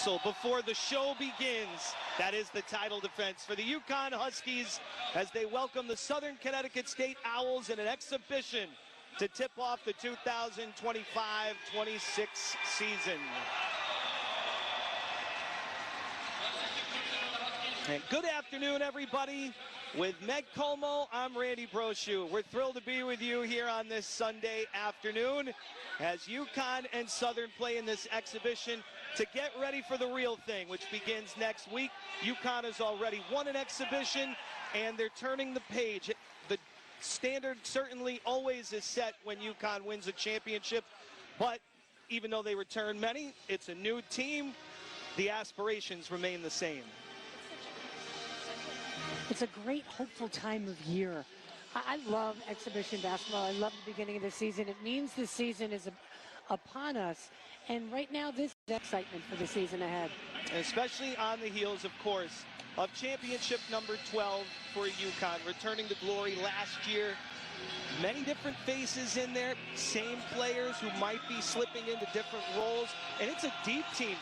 whistle before the show begins. That is the title defense for the UConn Huskies as they welcome the Southern Connecticut State Owls in an exhibition to tip off the 2025-26 season. And good afternoon, everybody. With Meg Como, I'm Randy Brochu. We're thrilled to be with you here on this Sunday afternoon as UConn and Southern play in this exhibition to get ready for the real thing, which begins next week. UConn has already won an exhibition, and they're turning the page. The standard certainly always is set when UConn wins a championship, but even though they return many, it's a new team. The aspirations remain the same. It's a great, hopeful time of year. I love exhibition basketball. I love the beginning of the season. It means the season is upon us. And right now, this is excitement for the season ahead. Especially on the heels, of course, of championship number 12 for UConn, returning to glory last year. Many different faces in there, same players who might be slipping into different roles, and it's a deep team.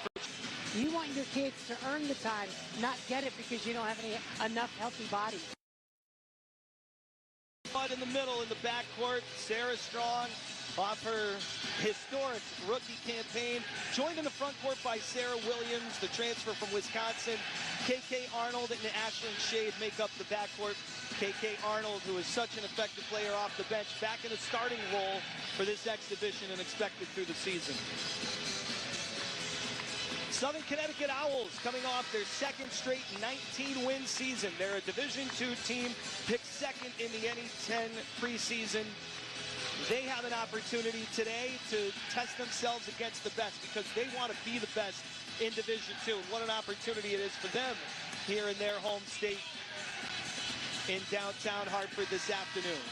You want your kids to earn the time, not get it because you don't have enough healthy bodies. But in the middle, in the backcourt, Sarah Strong off her historic rookie campaign, joined in the front court by Sarah Williams, the transfer from Wisconsin. KK Arnold and Ashlyn Shade make up the backcourt. KK Arnold, who is such an effective player off the bench, back in a starting role for this exhibition and expected through the season. Southern Connecticut Owls coming off their second straight 19-win season. They're a Division II team, picked second in the NE10 preseason. They have an opportunity today to test themselves against the best because they want to be the best in Division II. What an opportunity it is for them here in their home state in downtown Hartford this afternoon.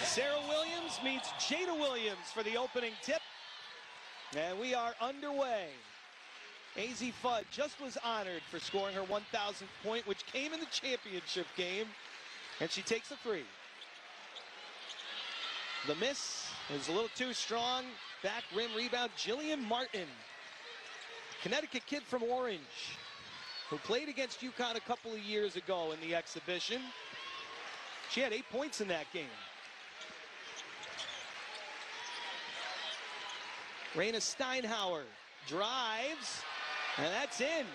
Sarah Williams meets Jada Williams for the opening tip. And we are underway. AZ Fudd just was honored for scoring her 1,000th point, which came in the championship game. And she takes a three. The miss is a little too strong. Back rim rebound, Jillian Martin. Connecticut kid from Orange, who played against UConn a couple of years ago in the exhibition. She had 8 points in that game. Raina Steinhauer drives, and that's in.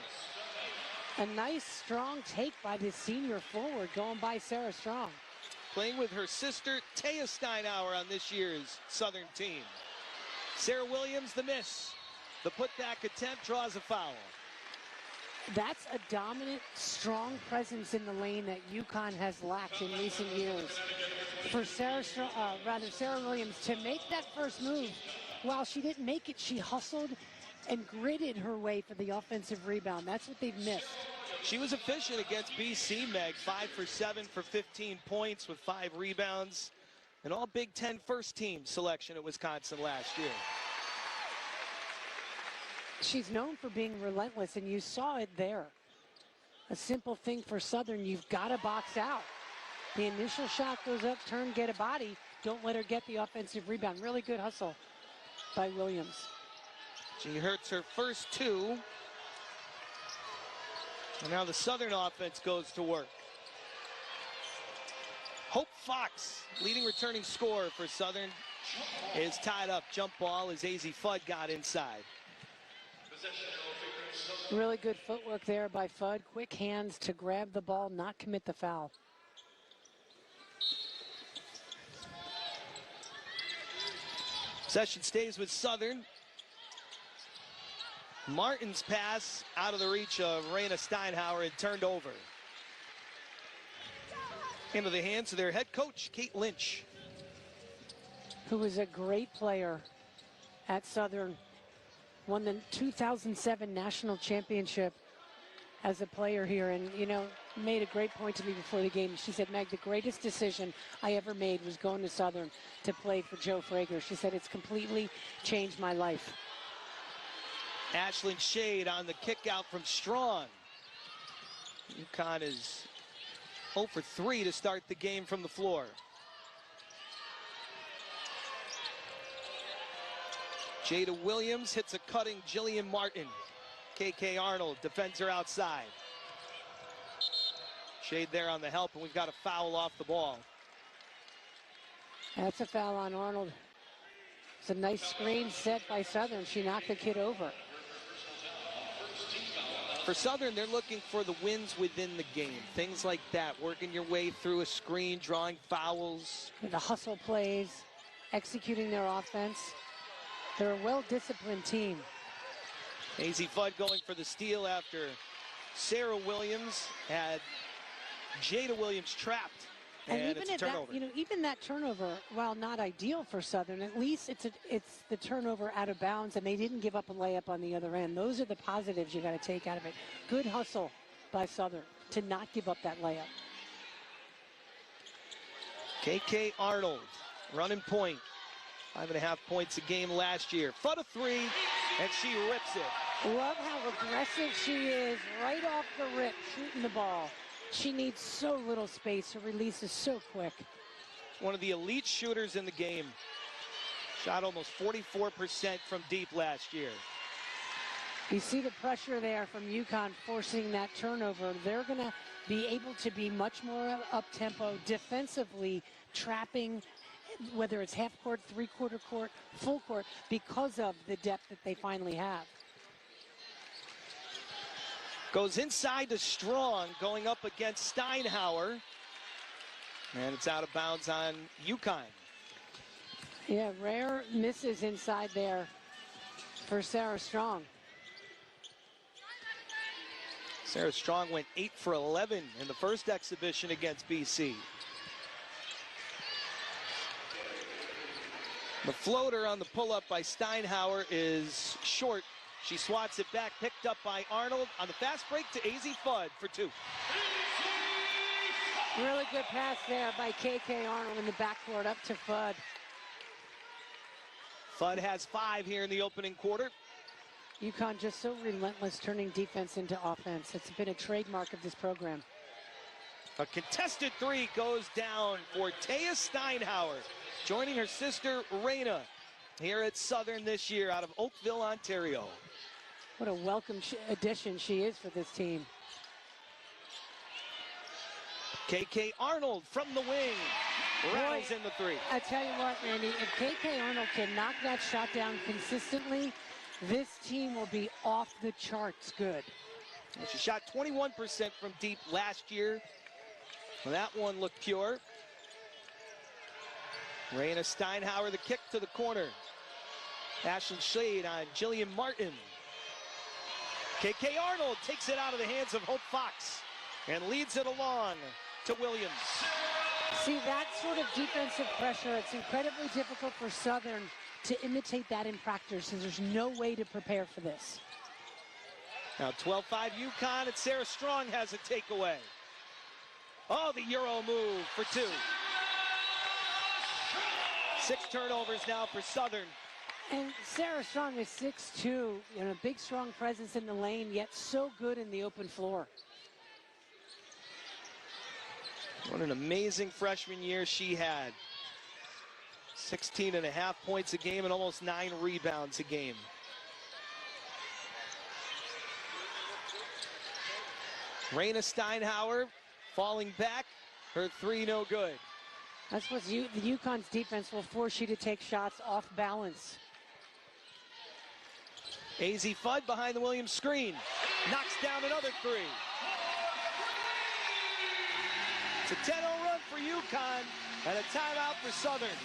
A nice, strong take by the senior forward going by Sarah Strong. Playing with her sister, Taya Steinhauer, on this year's Southern team. Sarah Williams, the miss. The putback attempt draws a foul. That's a dominant, strong presence in the lane that UConn has lacked in recent years. For Sarah Williams to make that first move, while she didn't make it, she hustled and gritted her way for the offensive rebound. That's what they've missed. She was efficient against BC, Meg. 5 for 7 for 15 points with 5 rebounds. An all Big Ten first team selection at Wisconsin last year. She's known for being relentless, and you saw it there. A simple thing for Southern, you've got to box out. The initial shot goes up, turn, get a body. Don't let her get the offensive rebound. Really good hustle by Williams. She hurts her first 2. And now the Southern offense goes to work. Hope Fox, leading returning scorer for Southern, is tied up. Jump ball as AZ Fudd got inside. Really good footwork there by Fudd. Quick hands to grab the ball, not commit the foul. Possession stays with Southern. Martin's pass out of the reach of Raina Steinhauer and turned over. Into the hands of their head coach, Kate Lynch. Who was a great player at Southern. Won the 2007 national championship as a player here, and you know, made a great point to me before the game. She said, Meg, the greatest decision I ever made was going to Southern to play for Joe Frager. She said, it's completely changed my life. Ashlyn Shade on the kick out from Strong. UConn is 0 for 3 to start the game from the floor. Jada Williams hits a cutting Jillian Martin. KK Arnold defends her outside. Shade there on the help, and we've got a foul off the ball. That's a foul on Arnold. It's a nice screen set by Southern. She knocked the kid over. For Southern, they're looking for the wins within the game. Things like that, working your way through a screen, drawing fouls. The hustle plays, executing their offense. They're a well-disciplined team. AZ Fudd going for the steal after Sarah Williams had Jada Williams trapped. And even it's a at turnover. that, even that turnover, while not ideal for Southern, at least it's the turnover out of bounds, and they didn't give up a layup on the other end. Those are the positives you got to take out of it. Good hustle by Southern to not give up that layup. KK Arnold running point. 5.5 points a game last year. Fudd a three, and she rips it. Love how aggressive she is right off the rip, shooting the ball. She needs so little space. Her release is so quick. One of the elite shooters in the game. Shot almost 44% from deep last year. You see the pressure there from UConn forcing that turnover. They're going to be able to be much more up-tempo defensively, trapping, whether it's half court, three-quarter court, full court, because of the depth that they finally have. Goes inside to Strong, going up against Steinhauer. And it's out of bounds on UConn. Yeah, rare misses inside there for Sarah Strong. Sarah Strong went 8 for 11 in the first exhibition against BC. The floater on the pull-up by Steinhauer is short. She swats it back, picked up by Arnold on the fast break to AZ Fudd for two. Really good pass there by KK Arnold in the backcourt up to Fudd. Fudd has 5 here in the opening quarter. UConn just so relentless, turning defense into offense. It's been a trademark of this program. A contested three goes down for Taya Steinhauer, joining her sister Raina here at Southern this year out of Oakville, Ontario. What a welcome addition she is for this team. KK Arnold from the wing rattles in the three. I tell you what, Randy, if KK Arnold can knock that shot down consistently, this team will be off the charts good. And she shot 21% from deep last year. Well, that one looked pure. Raina Steinhauer, the kick to the corner. Ashlyn Shade on Jillian Martin. KK Arnold takes it out of the hands of Hope Fox and leads it along to Williams. See, that sort of defensive pressure, it's incredibly difficult for Southern to imitate that in practice, and there's no way to prepare for this. Now 12-5 UConn, and Sarah Strong has a takeaway. Oh, the Euro move for two. 6 turnovers now for Southern. And Sarah Strong is 6'2", a big, strong presence in the lane, yet so good in the open floor. What an amazing freshman year she had. 16.5 points a game and almost 9 rebounds a game. Raina Steinhauer falling back, her three no good. That's what the UConn's defense will force you to take shots off balance. AZ Fudd behind the Williams screen. Knocks down another three. It's a 10-0 run for UConn and a timeout for Southern.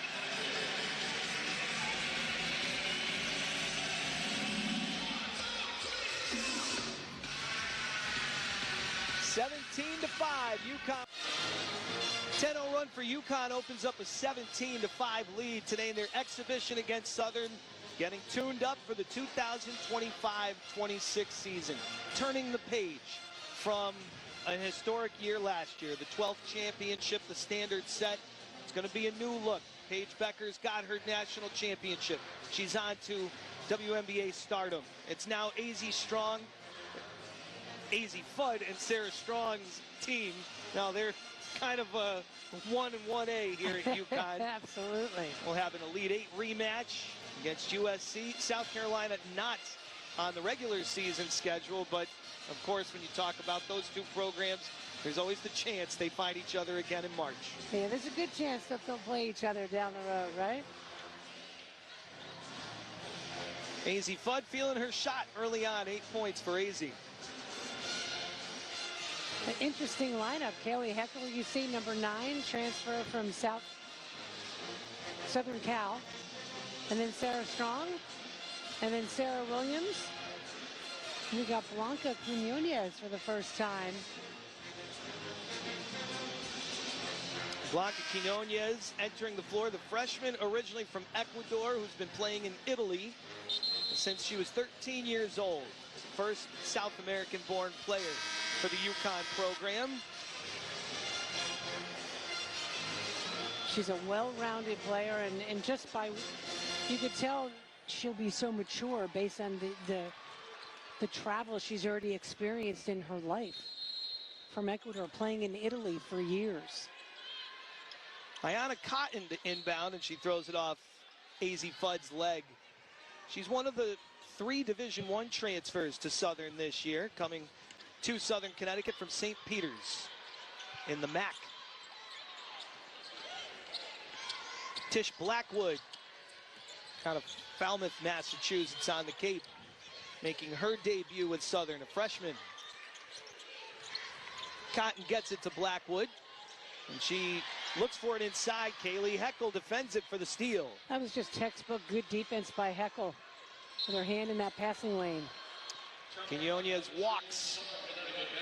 (17-5) UConn. 10-0 run for UConn opens up a 17-5 lead today in their exhibition against Southern, getting tuned up for the 2025-26 season. Turning the page from a historic year last year, the 12th championship, the standard set. It's going to be a new look. Paige Becker's got her national championship. She's on to WNBA stardom. It's now AZ Strong, AZ Fudd, and Sarah Strong's team. Now they're kind of a 1 and 1A here at UConn. Absolutely. We'll have an Elite Eight rematch against USC. South Carolina not on the regular season schedule, but of course, when you talk about those two programs, there's always the chance they find each other again in March. Yeah, there's a good chance that they'll play each other down the road, right? Azzi Fudd feeling her shot early on. 8 points for Azzi. An interesting lineup. Kaylee Heckel, you see, number 9, transfer from Southern Cal. And then Sarah Strong. And then Sarah Williams. We got Blanca Quinones for the first time. Blanca Quinones entering the floor, the freshman originally from Ecuador who's been playing in Italy since she was 13 years old. First South American-born player for the UConn program. She's a well-rounded player, and just by, you could tell she'll be so mature based on the travel she's already experienced in her life from Ecuador, playing in Italy for years. Ayana Cotton to inbound, and she throws it off Azzi Fudd's leg. She's one of the 3 Division I transfers to Southern this year, coming to Southern Connecticut from St. Peter's in the MAC. Tish Blackwood, out of Falmouth, Massachusetts on the Cape, making her debut with Southern, a freshman. Cotton gets it to Blackwood, and she looks for it inside. Kaylee Heckel defends it for the steal. That was just textbook good defense by Heckel with her hand in that passing lane. Quinones walks.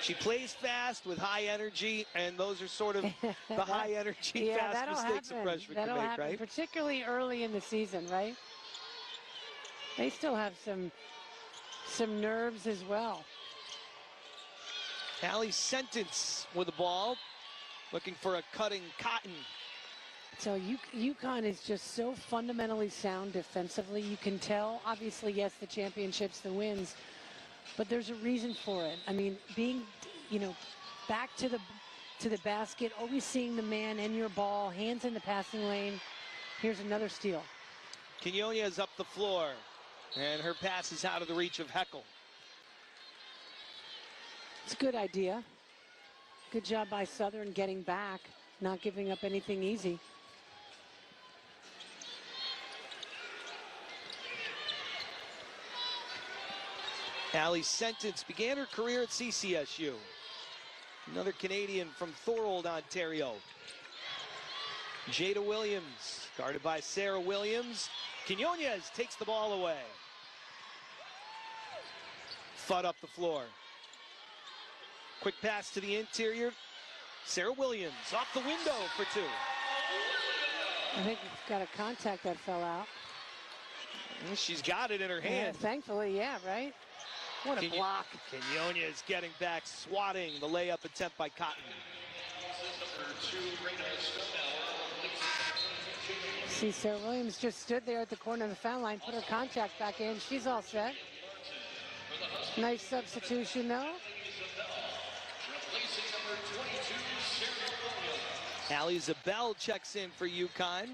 She plays fast with high energy, and those are sort of the high energy, fast mistakes a freshman can make, right? Particularly early in the season, right? They still have some nerves as well. Allie Sentence with the ball, looking for a cutting Cotton. So UConn is just so fundamentally sound defensively. You can tell, obviously, yes, the championships, the wins, but there's a reason for it. I mean, being, back to the basket, always seeing the man and your ball, hands in the passing lane. Here's another steal. Quinones up the floor, and her pass is out of the reach of Heckel. It's a good idea. Good job by Southern getting back, not giving up anything easy. Allie Sentence began her career at CCSU. Another Canadian from Thorold, Ontario. Jada Williams, guarded by Sarah Williams. Quinones takes the ball away. Fudd up the floor. Quick pass to the interior. Sarah Williams off the window for 2. I think it's got a contact that fell out. She's got it in her hand. Yeah, thankfully, yeah, right? What a block. Quinones getting back, swatting the layup attempt by Cotton. See, Sarah Williams just stood there at the corner of the foul line, put her contact back in. She's all set. Nice substitution, though. Allie Zabel checks in for UConn.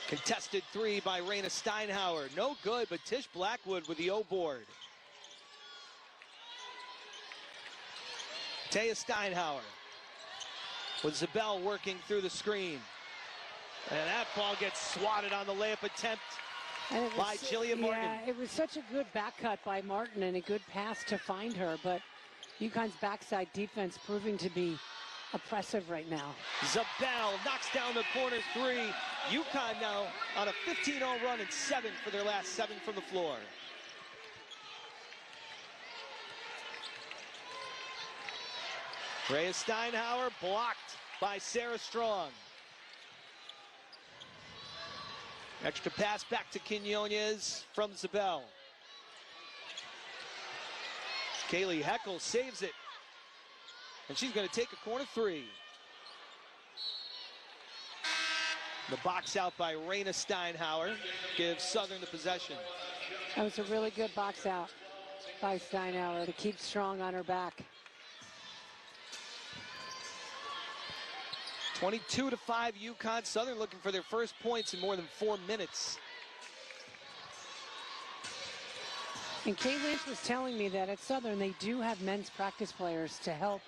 Contested 3 by Raina Steinhauer. No good, but Tish Blackwood with the O board. Taya Steinhauer with Zabel working through the screen. And that ball gets swatted on the layup attempt by Jillian Martin. Yeah, it was such a good back cut by Martin and a good pass to find her, but UConn's backside defense proving to be oppressive right now. Zabel knocks down the corner 3. UConn now on a 15-0 run and 7 for their last 7 from the floor. Rhea Steinhauer blocked by Sarah Strong. Extra pass back to Quinones from Zabel. Kaylee Heckel saves it. And she's going to take a corner 3. The box out by Raina Steinhauer gives Southern the possession. That was a really good box out. by Steinauer to keep strong on her back. 22-5 UConn. Southern looking for their first points in more than 4 minutes. And Kay Lynch was telling me that at Southern they do have men's practice players to help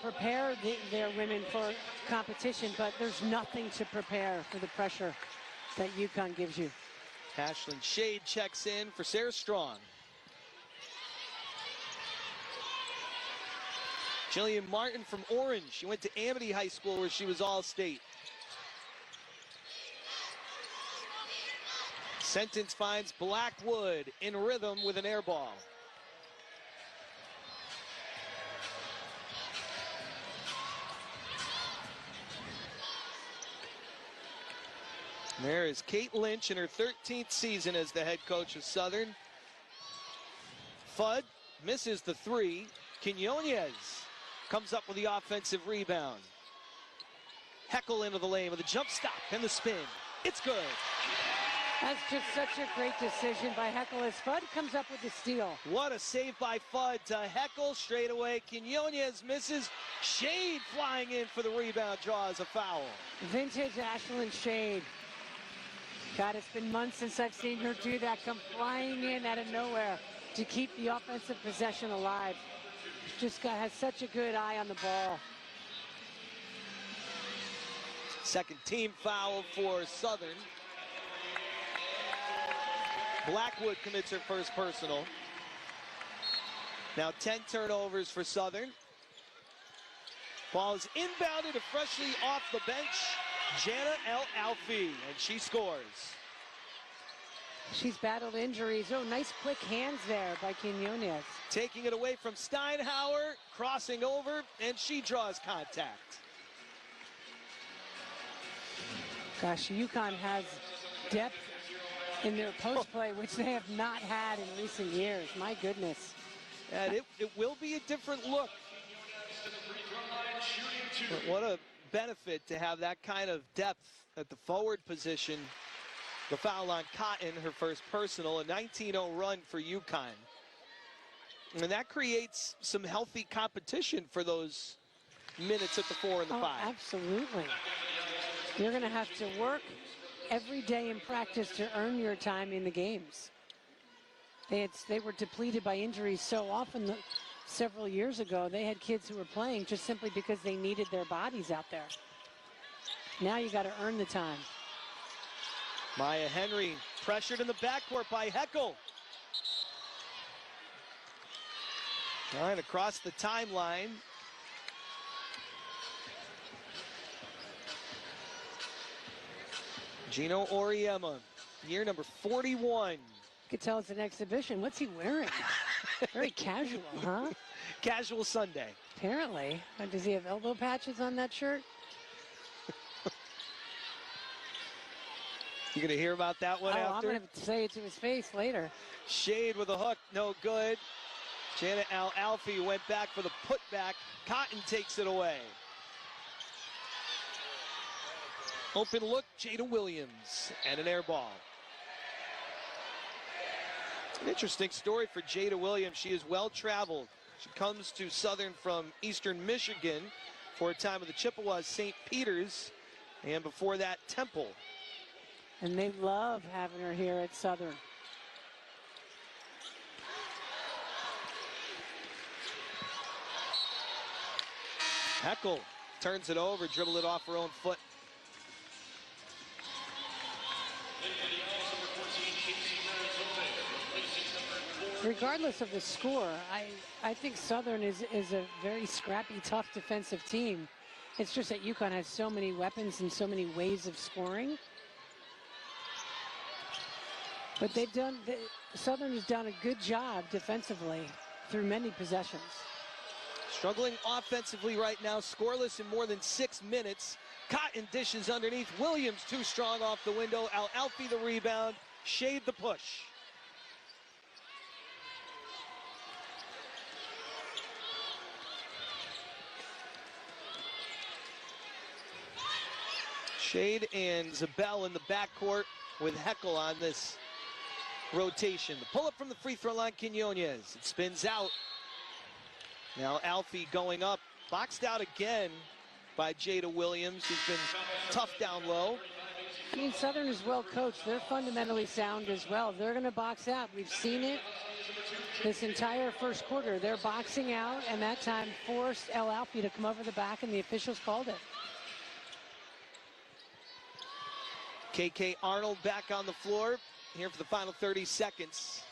prepare their women for competition, but there's nothing to prepare for the pressure that UConn gives you. Ashlyn Shade checks in for Sarah Strong. Jillian Martin from Orange. She went to Amity High School where she was All-State. Sentence finds Blackwood in rhythm with an air ball. There is Kate Lynch in her 13th season as the head coach of Southern. Fudd misses the three. Quinones comes up with the offensive rebound. Heckel into the lane with a jump stop and the spin. It's good. That's just such a great decision by Heckel as Fudd comes up with the steal. What a save by Fudd to Heckel straight away. Quinones misses. Shade flying in for the rebound, draws a foul. Vintage Ashlyn Shade. God, it's been months since I've seen her do that, come flying in out of nowhere to keep the offensive possession alive. Just has such a good eye on the ball. Second team foul for Southern. Blackwood commits her first personal. Now 10 turnovers for Southern. Ball is inbounded to freshly off the bench, Jana El-Alfi, and she scores. She's battled injuries. Oh, nice quick hands there by Quinones. Taking it away from Steinauer, crossing over, and she draws contact. Gosh, UConn has depth in their post play, which they have not had in recent years. My goodness. And it will be a different look. But what a benefit to have that kind of depth at the forward position. The foul on Cotton, her first personal, a 19-0 run for UConn. And that creates some healthy competition for those minutes at the 4 and the 5. Absolutely. You're going to have to work every day in practice to earn your time in the games. They were depleted by injuries so often several years ago. They had kids who were playing just simply because they needed their bodies out there. Now you got to earn the time. Maya Henry pressured in the backcourt by Heckel. All right, across the timeline. Gino Auriemma, year number 41. You could tell it's an exhibition. What's he wearing? Very casual, huh? Casual Sunday. Apparently. Does he have elbow patches on that shirt? You gonna hear about that one after? I'm gonna say it to his face later. Shade with a hook, no good. Janet Al-Alfi went back for the putback. Cotton takes it away. Open look, Jada Williams, and an air ball. An interesting story for Jada Williams. She is well traveled. She comes to Southern from Eastern Michigan for a time of the Chippewas, St. Peter's, and before that, Temple. And they love having her here at Southern. Heckel turns it over, dribble it off her own foot. Regardless of the score, I think Southern is a very scrappy, tough defensive team. It's just that UConn has so many weapons and so many ways of scoring. But Southern has done a good job defensively through many possessions. Struggling offensively right now, scoreless in more than 6 minutes. Cotton dishes underneath. Williams too strong off the window. Al-Alfi the rebound. Shade the push. Shade and Zabel in the backcourt with Heckel on this rotation. The pull-up from the free throw line, Quinones. It spins out. Now Alfie going up. Boxed out again by Jada Williams, who's been tough down low. I mean, Southern is well coached. They're fundamentally sound as well. They're going to box out. We've seen it this entire first quarter. They're boxing out, and that time forced El Alfie to come over the back, and the officials called it. KK Arnold back on the floor here for the final 30 seconds.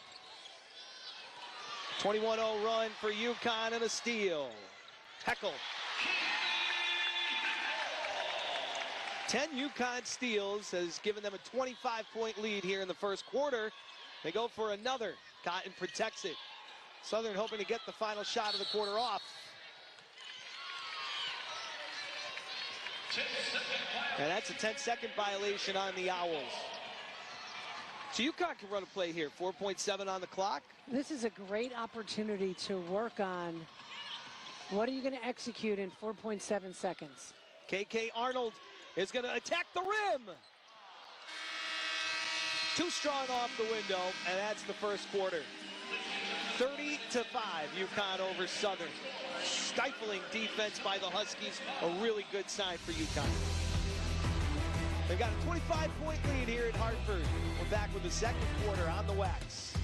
21-0 run for UConn and a steal. Heckle. 10 UConn steals has given them a 25-point lead here in the first quarter. They go for another. Cotton protects it. Southern hoping to get the final shot of the quarter off. And that's a 10-second violation on the Owls. So UConn can run a play here. 4.7 on the clock. This is a great opportunity to work on what are you going to execute in 4.7 seconds. KK Arnold is going to attack the rim. Too strong off the window, and that's the first quarter. 30-5, UConn over Southern. Stifling defense by the Huskies, a really good sign for UConn. They've got a 25-point lead here at Hartford. We're back with the second quarter on the wax.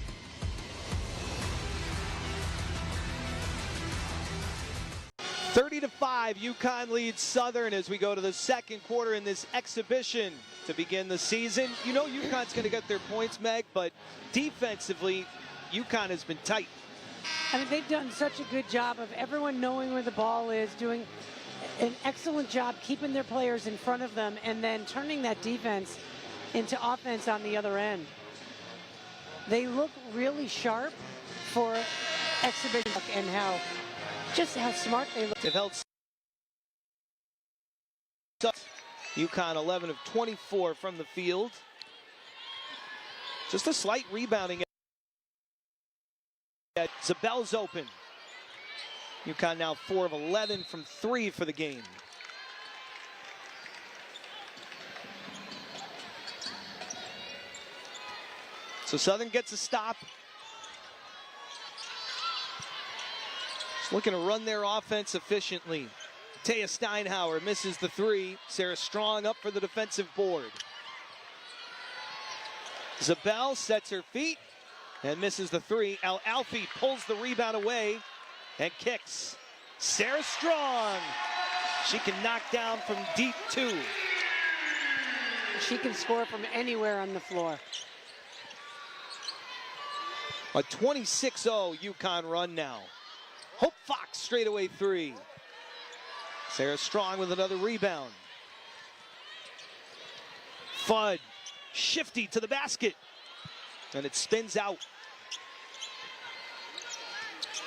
(30-5), UConn leads Southern as we go to the second quarter in this exhibition to begin the season. You know UConn's going to get their points, Meg, but defensively, UConn has been tight. I mean, they've done such a good job of everyone knowing where the ball is, doing an excellent job keeping their players in front of them, and then turning that defense into offense on the other end. They look really sharp for exhibition and how smart they look. They've held UConn 11 of 24 from the field. Just a slight rebounding. Zabel's open. UConn now 4 of 11 from 3 for the game. So Southern gets a stop. Just looking to run their offense efficiently. Taya Steinhauer misses the 3. Sarah Strong up for the defensive board. Zabel sets her feet and misses the 3. El Alfie pulls the rebound away and kicks. Sarah Strong. She can knock down from deep 2. She can score from anywhere on the floor. A 26-0 UConn run now. Hope Fox straightaway 3. Sarah Strong with another rebound. Fudd, shifty to the basket. And it spins out.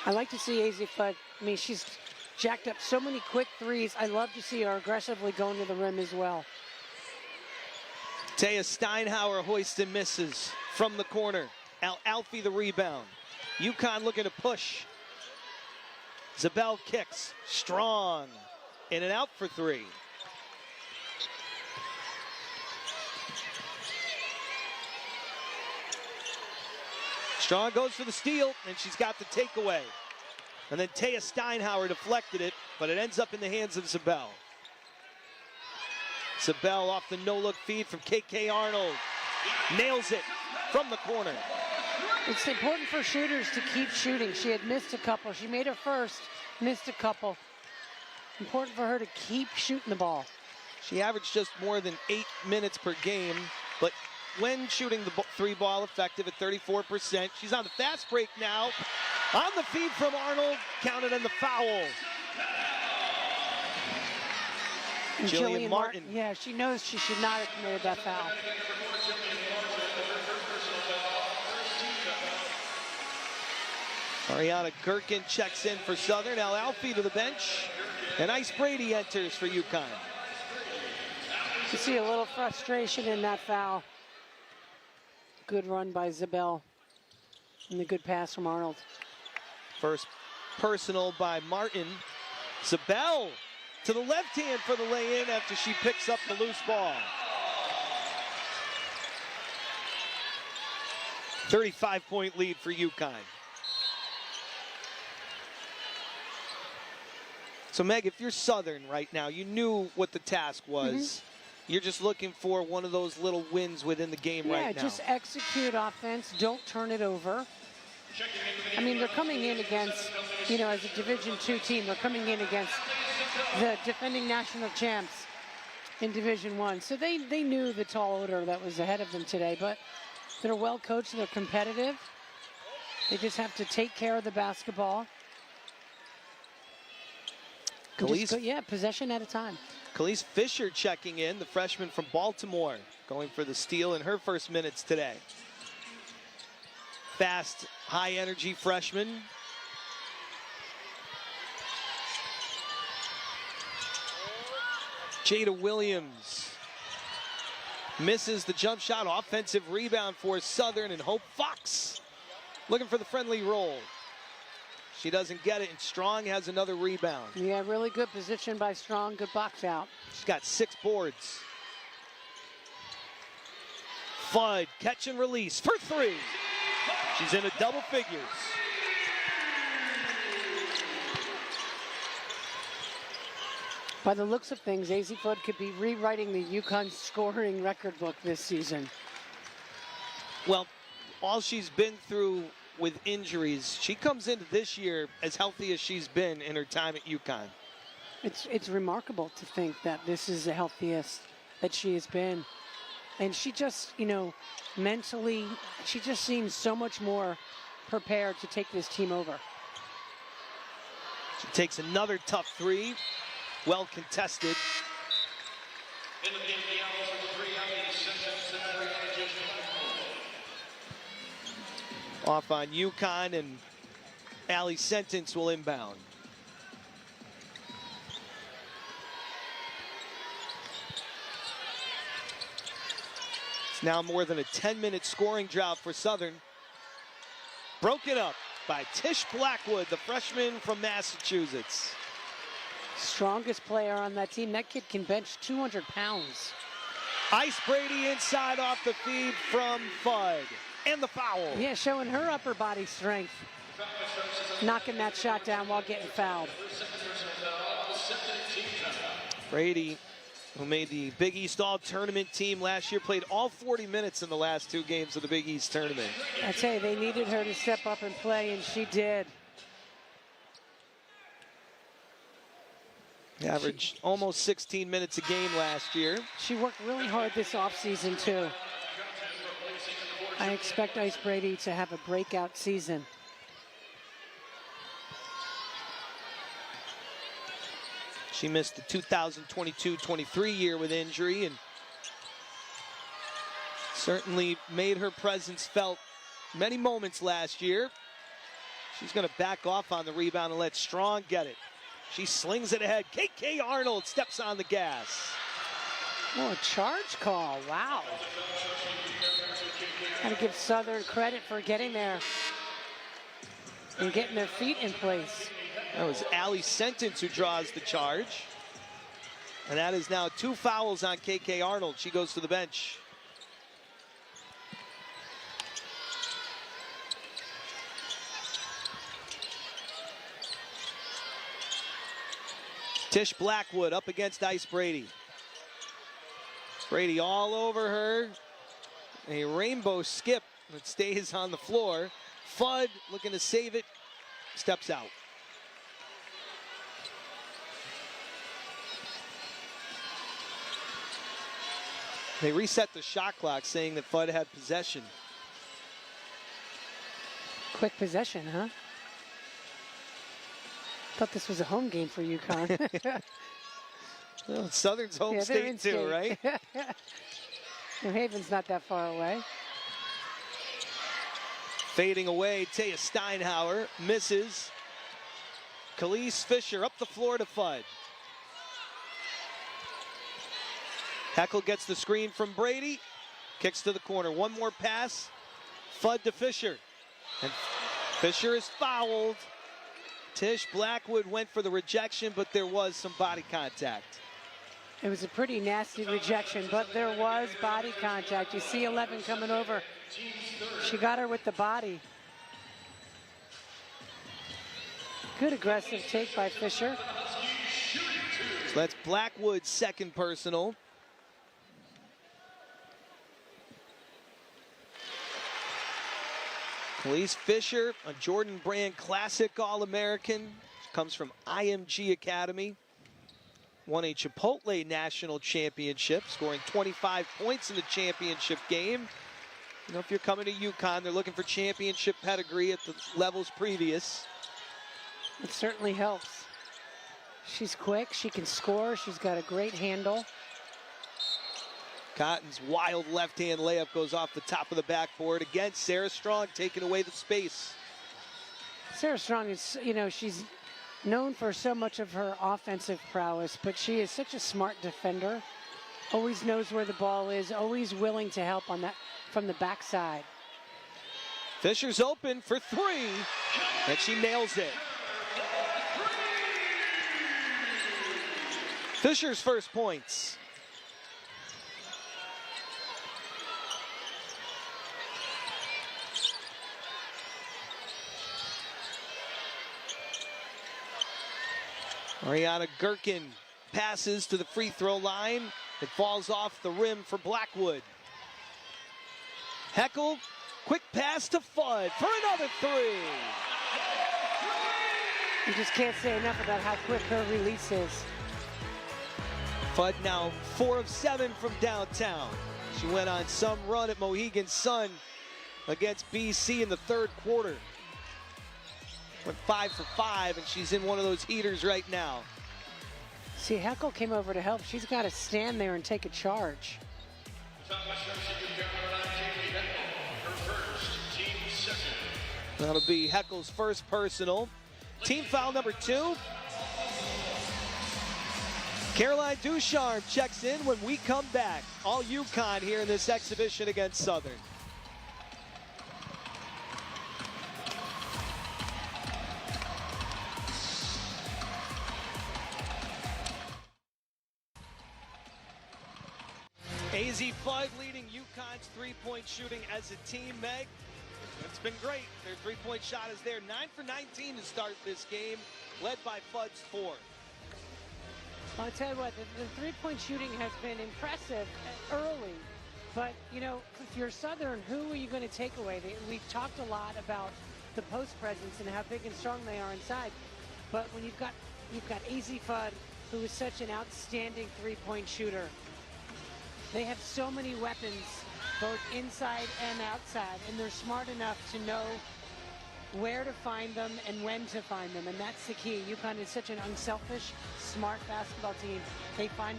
I like to see AZ Fudd. I mean, she's jacked up so many quick threes. I love to see her aggressively going to the rim as well. Taya Steinhauer hoists and misses from the corner. Al Alfie the rebound. UConn looking to push. Zabel kicks. Strong. In and out for 3. Strong goes for the steal, and she's got the takeaway. And then Taya Steinhauer deflected it, but it ends up in the hands of Zabel. Zabel off the no-look feed from KK Arnold. Nails it from the corner. It's important for shooters to keep shooting. She had missed a couple. She made her first, missed a couple. Important for her to keep shooting the ball. She averaged just more than 8 minutes per game, but when shooting the 3 ball effective at 34%, she's on the fast break now. On the feed from Arnold, counted in the foul. Jillian Martin. Yeah, she knows she should not have committed that foul. Ariana Gherkin checks in for Southern. El Alfie to the bench. And Ice Brady enters for UConn. You see a little frustration in that foul. Good run by Zabel. And the good pass from Arnold. First personal by Martin. Zabel to the left hand for the lay-in after she picks up the loose ball. 35-point lead for UConn. So, Meg, if you're Southern right now, you knew what the task was. You're just looking for one of those little wins within the game right now. Yeah, just execute offense. Don't turn it over. I mean, they're coming in against, you know, as a Division II team, they're coming in against the defending national champs in Division I. So they knew the tall order that was ahead of them today, but they're well coached, they're competitive. They just have to take care of the basketball. Possession at a time. Khalees Fisher checking in, the freshman from Baltimore, going for the steal in her first minutes today. Fast, high-energy freshman. Jada Williams misses the jump shot. Offensive rebound for Southern, and Hope Fox looking for the friendly roll. She doesn't get it, and Strong has another rebound. Yeah, really good position by Strong. Good box out. She's got 6 boards. Fudd, catch and release for 3. She's in a double figures. By the looks of things, AZ Fudd could be rewriting the UConn scoring record book this season. Well, all she's been through with injuries, she comes into this year as healthy as she's been in her time at UConn. It's remarkable to think that this is the healthiest that she has been. And she just, you know, mentally, she just seems so much more prepared to take this team over. She takes another tough 3, well contested. Off on UConn, and Allie Sentence will inbound. It's now more than a 10-minute scoring drought for Southern. Broken up by Tish Blackwood, the freshman from Massachusetts. Strongest player on that team. That kid can bench 200 pounds. Ice Brady inside off the feed from Fudd. And the foul. Yeah, showing her upper body strength. Knocking that shot down while getting fouled. Brady, who made the Big East All-Tournament team last year, played all 40 minutes in the last 2 games of the Big East Tournament. I tell you, they needed her to step up and play, and she did. Averaged almost 16 minutes a game last year. She worked really hard this offseason, too. I expect Ice Brady to have a breakout season. She missed the 2022-23 year with injury, and certainly made her presence felt many moments last year. She's going to back off on the rebound and let Strong get it. She slings it ahead. KK Arnold steps on the gas. Oh, a charge call. Wow. Got to give Southern credit for getting there and getting their feet in place. That was Allie Sentence who draws the charge. And that is now 2 fouls on KK Arnold. She goes to the bench. Tish Blackwood up against Ice Brady. Brady all over her. A rainbow skip that stays on the floor. Fudd looking to save it. Steps out. They reset the shot clock, saying that Fudd had possession. Quick possession, huh? Thought this was a home game for UConn. Well, Southern's home state too, right? New Haven's not that far away. Fading away, Taya Steinhauer misses. Khalees Fisher up the floor to Fudd. Heckel gets the screen from Brady. Kicks to the corner. One more pass. Fudd to Fisher. And Fisher is fouled. Tish Blackwood went for the rejection, but there was some body contact. It was a pretty nasty rejection, but there was body contact. You see 11 coming over She got her with the body. Good aggressive take by Fisher. So that's Blackwood's second personal. Elise Fisher, a Jordan Brand Classic All-American. Comes from IMG Academy. Won a Chipotle National Championship, scoring 25 points in the championship game. You know, if you're coming to UConn, they're looking for championship pedigree at the levels previous. It certainly helps. She's quick, she can score, she's got a great handle. Cotton's wild left-hand layup goes off the top of the backboard. Again, Sarah Strong taking away the space. Sarah Strong is, you know, she's known for so much of her offensive prowess, but she is such a smart defender. Always knows where the ball is, always willing to help on that from the backside. Fisher's open for three, and she nails it. Fisher's first points. Ariana Gherkin passes to the free throw line. It falls off the rim for Blackwood. Heckel, quick pass to Fudd for another three. You just can't say enough about how quick her release is. Fudd now 4 of 7 from downtown. She went on some run at Mohegan Sun against BC in the third quarter. Went 5 for 5, and she's in one of those heaters right now. See, Heckel came over to help. She's got to stand there and take a charge. That'll be Heckel's first personal. Team foul number 2. Caroline Ducharme checks in when we come back. All UConn here in this exhibition against Southern. AZ Fudd leading UConn's three-point shooting as a team, Meg. It's been great. Their three-point shot is there. 9 for 19 to start this game, led by Fudd's 4. Well, I'll tell you what, the three-point shooting has been impressive early. But, you know, if you're Southern, who are you going to take away? We've talked a lot about the post presence and how big and strong they are inside. But when you've got AZ Fudd, who is such an outstanding three-point shooter, they have so many weapons, both inside and outside, and they're smart enough to know where to find them and when to find them, and that's the key. UConn is such an unselfish, smart basketball team. They find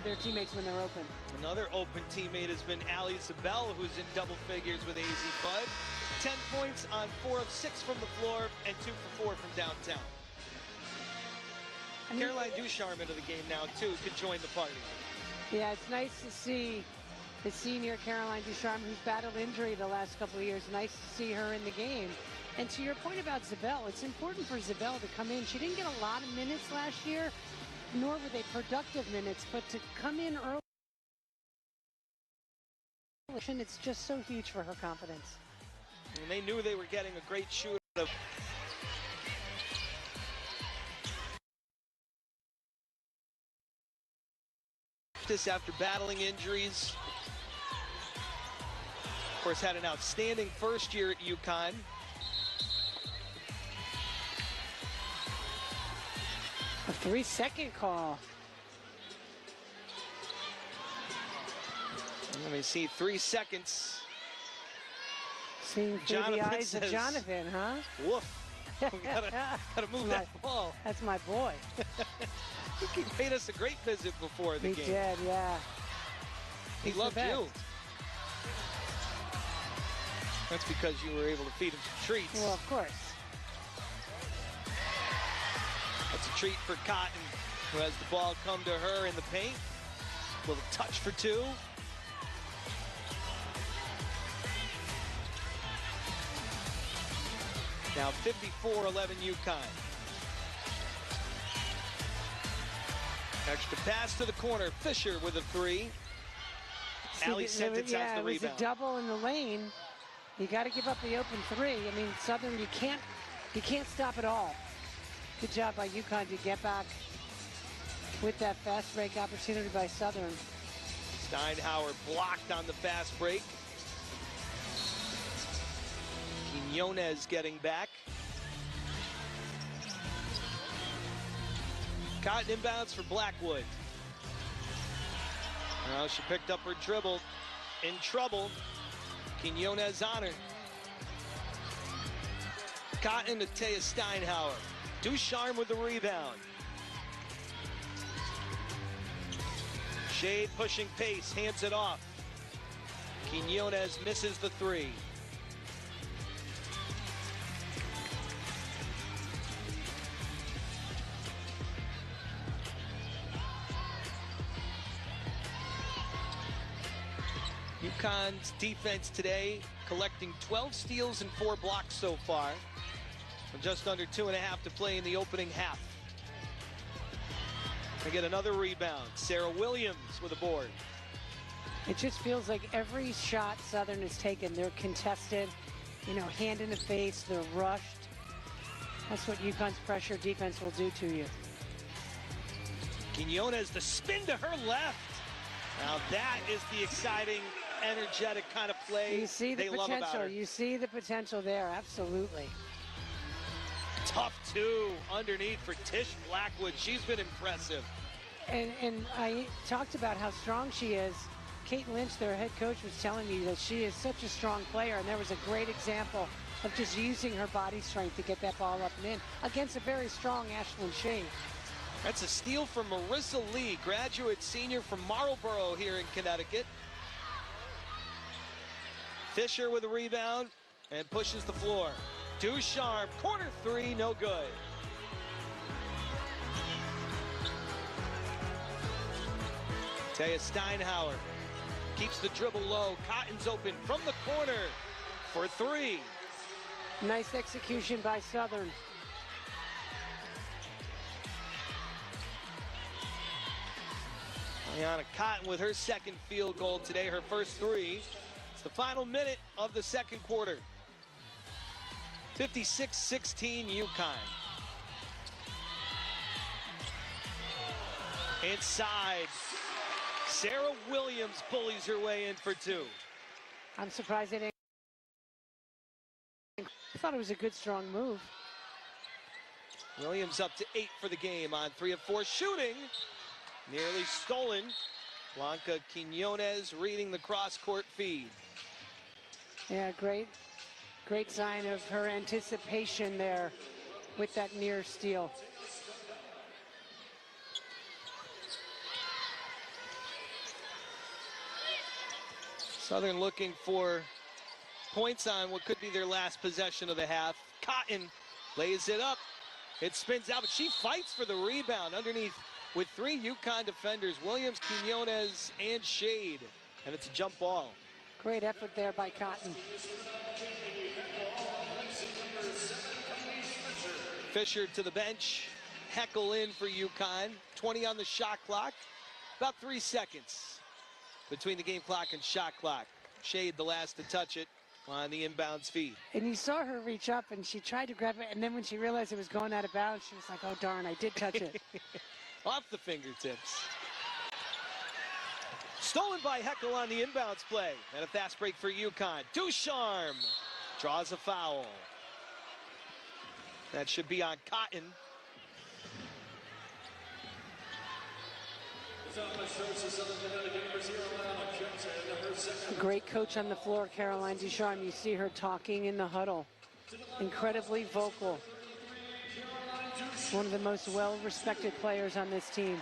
their teammates when they're open. Another open teammate has been Allie Zabel, who's in double figures with AZ Fudd. 10 points on 4 of 6 from the floor and 2 for 4 from downtown. Caroline Ducharme into the game now, too, could join the party. Yeah, it's nice to see the senior Caroline Ducharme, who's battled injury the last couple of years. Nice to see her in the game. And to your point about Zabel, it's important for Zabel to come in. She didn't get a lot of minutes last year, nor were they productive minutes, but to come in early, it's just so huge for her confidence. And they knew they were getting a great shooter. After battling injuries. Of course, had an outstanding first year at UConn. A 3-second call. Let me see, 3 seconds. Seeing through the eyes of Jonathan, huh? Woof. Gotta move that ball. That's my boy. He paid us a great visit before the game. He did, yeah. He loved you. That's because you were able to feed him some treats. Well, of course. That's a treat for Cotton, who has the ball come to her in the paint. A little touch for 2. Now 54-11 UConn. Extra pass to the corner. Fisher with a 3. Allie Sentence has the rebound. It was a double in the lane. You got to give up the open three. I mean, Southern, you can't stop it all. Good job by UConn to get back with that fast break opportunity by Southern. Steinhauer blocked on the fast break. Quinones getting back. Cotton inbounds for Blackwood. Now she picked up her dribble. In trouble. Quinones on her. Cotton to Taya Steinhauer. Ducharme with the rebound. Shade pushing pace, hands it off. Quinones misses the three. UConn's defense today collecting 12 steals and 4 blocks so far. With just under 2.5 to play in the opening half. They get another rebound. Sarah Williams with a board. It just feels like every shot Southern has taken, they're contested, you know, hand in the face, they're rushed. That's what UConn's pressure defense will do to you. Quinones, the spin to her left. Now that is the exciting, energetic kind of play You see the they love about potential. her. You see the potential there, absolutely. Tough two underneath for Tish Blackwood. She's been impressive. And I talked about how strong she is. Kate Lynch, their head coach, was telling me that she is such a strong player, and there was a great example of just using her body strength to get that ball up and in against a very strong Ashlyn Shade. That's a steal from Marissa Lee, graduate senior from Marlboro here in Connecticut. Fisher with a rebound and pushes the floor. Ducharme, corner three, no good. Taya Steinhauer keeps the dribble low. Cotton's open from the corner for three. Nice execution by Southern. Ayana Cotton with her second field goal today, her first three. It's the final minute of the second quarter. 56-16 UConn. Inside, Sarah Williams bullies her way in for two. I'm surprised they didn't. I thought it was a good, strong move. Williams up to 8 for the game on 3 of 4 shooting. Nearly stolen. Blanca Quinones reading the cross-court feed. Yeah, great sign of her anticipation there with that near steal. Southern looking for points on what could be their last possession of the half. Cotton lays it up. It spins out, but she fights for the rebound underneath with 3 UConn defenders, Williams, Quinones, and Shade. And it's a jump ball. Great effort there by Cotton. Fisher to the bench. Heckle in for UConn. 20 on the shot clock. About 3 seconds between the game clock and shot clock. Shade the last to touch it on the inbounds feed. And you saw her reach up, and she tried to grab it, and then when she realized it was going out of bounds, she was like, oh, darn, I did touch it. Off the fingertips. Stolen by Heckle on the inbounds play. And a fast break for UConn. Ducharme draws a foul. That should be on Cotton. A great coach on the floor, Caroline Ducharme. You see her talking in the huddle. Incredibly vocal. One of the most well-respected players on this team.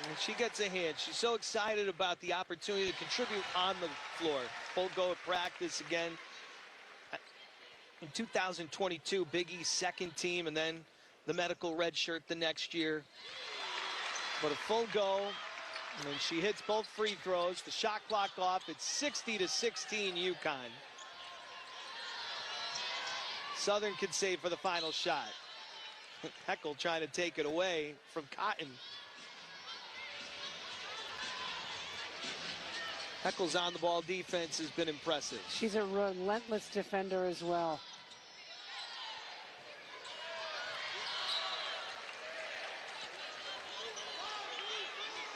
And she gets a hand. She's so excited about the opportunity to contribute on the floor. Full go at practice again. In 2022, Big East second team, and then the medical red shirt the next year. But a full go, and she hits both free throws. The shot clock off. It's 60-16 UConn. Southern can save for the final shot. Heckle trying to take it away from Cotton. Heckel's on-the-ball defense has been impressive. She's a relentless defender as well.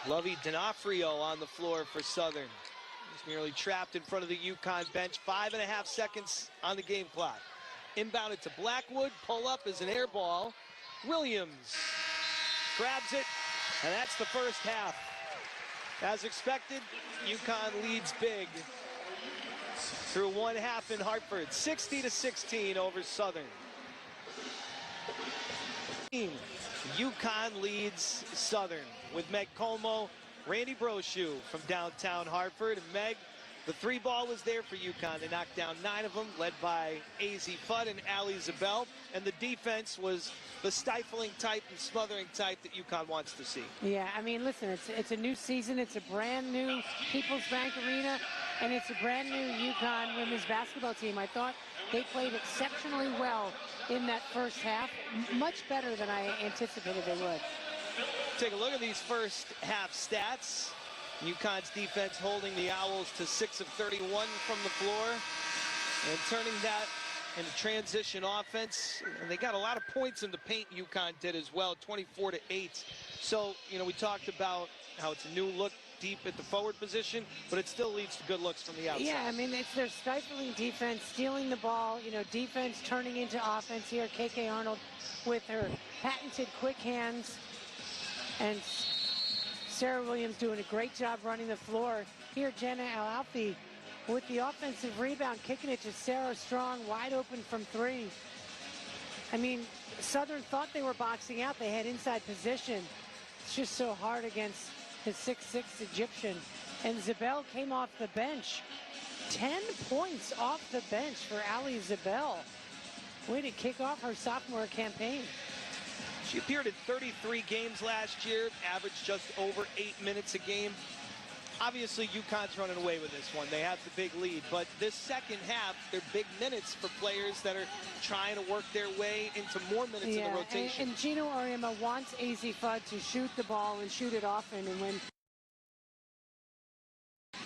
Lovey D'Onofrio on the floor for Southern. He's merely trapped in front of the UConn bench. 5.5 seconds on the game clock. Inbounded to Blackwood. Pull up is an air ball. Williams grabs it, and that's the first half. As expected, UConn leads big through one half in Hartford. 60-16 over Southern. UConn leads Southern with Meg Como, Randy Brochu from downtown Hartford. And Meg, the three ball was there for UConn. They knocked down 9 of them, led by AZ Fudd and Ali Zabel. And the defense was the stifling type and smothering type that UConn wants to see. Yeah, I mean, listen, it's a new season. It's a brand new People's Bank Arena, and it's a brand new UConn women's basketball team. I thought they played exceptionally well in that first half, much better than I anticipated they would. Take a look at these first half stats. UConn's defense holding the Owls to 6 of 31 from the floor and turning that into transition offense. And they got a lot of points in the paint, UConn did as well, 24-8. So, you know, we talked about how it's a new look deep at the forward position, but it still leads to good looks from the outside. Yeah, I mean, it's their stifling defense, stealing the ball, you know, defense turning into offense here. KK Arnold with her patented quick hands. And Sarah Williams doing a great job running the floor. Here, Jenna Al-Alfi with the offensive rebound, kicking it to Sarah Strong, wide open from 3. I mean, Southern thought they were boxing out. They had inside position. It's just so hard against the 6'6" Egyptian. And Zabel came off the bench. 10 points off the bench for Ali Zabel. Way to kick off her sophomore campaign. She appeared in 33 games last year, averaged just over 8 minutes a game. Obviously, UConn's running away with this one. They have the big lead, but this second half, they're big minutes for players that are trying to work their way into more minutes in the rotation. And Gino Auriemma wants AZ Fudd to shoot the ball and shoot it often, and when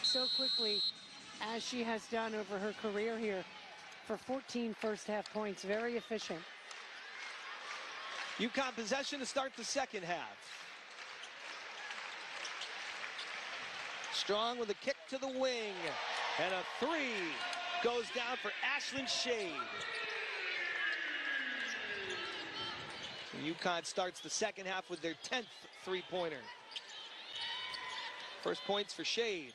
so quickly as she has done over her career here for 14 first half points. Very efficient. UConn possession to start the second half. Strong with a kick to the wing, and a 3 goes down for Ashlyn Shade. So UConn starts the second half with their 10th three-pointer. First points for Shade.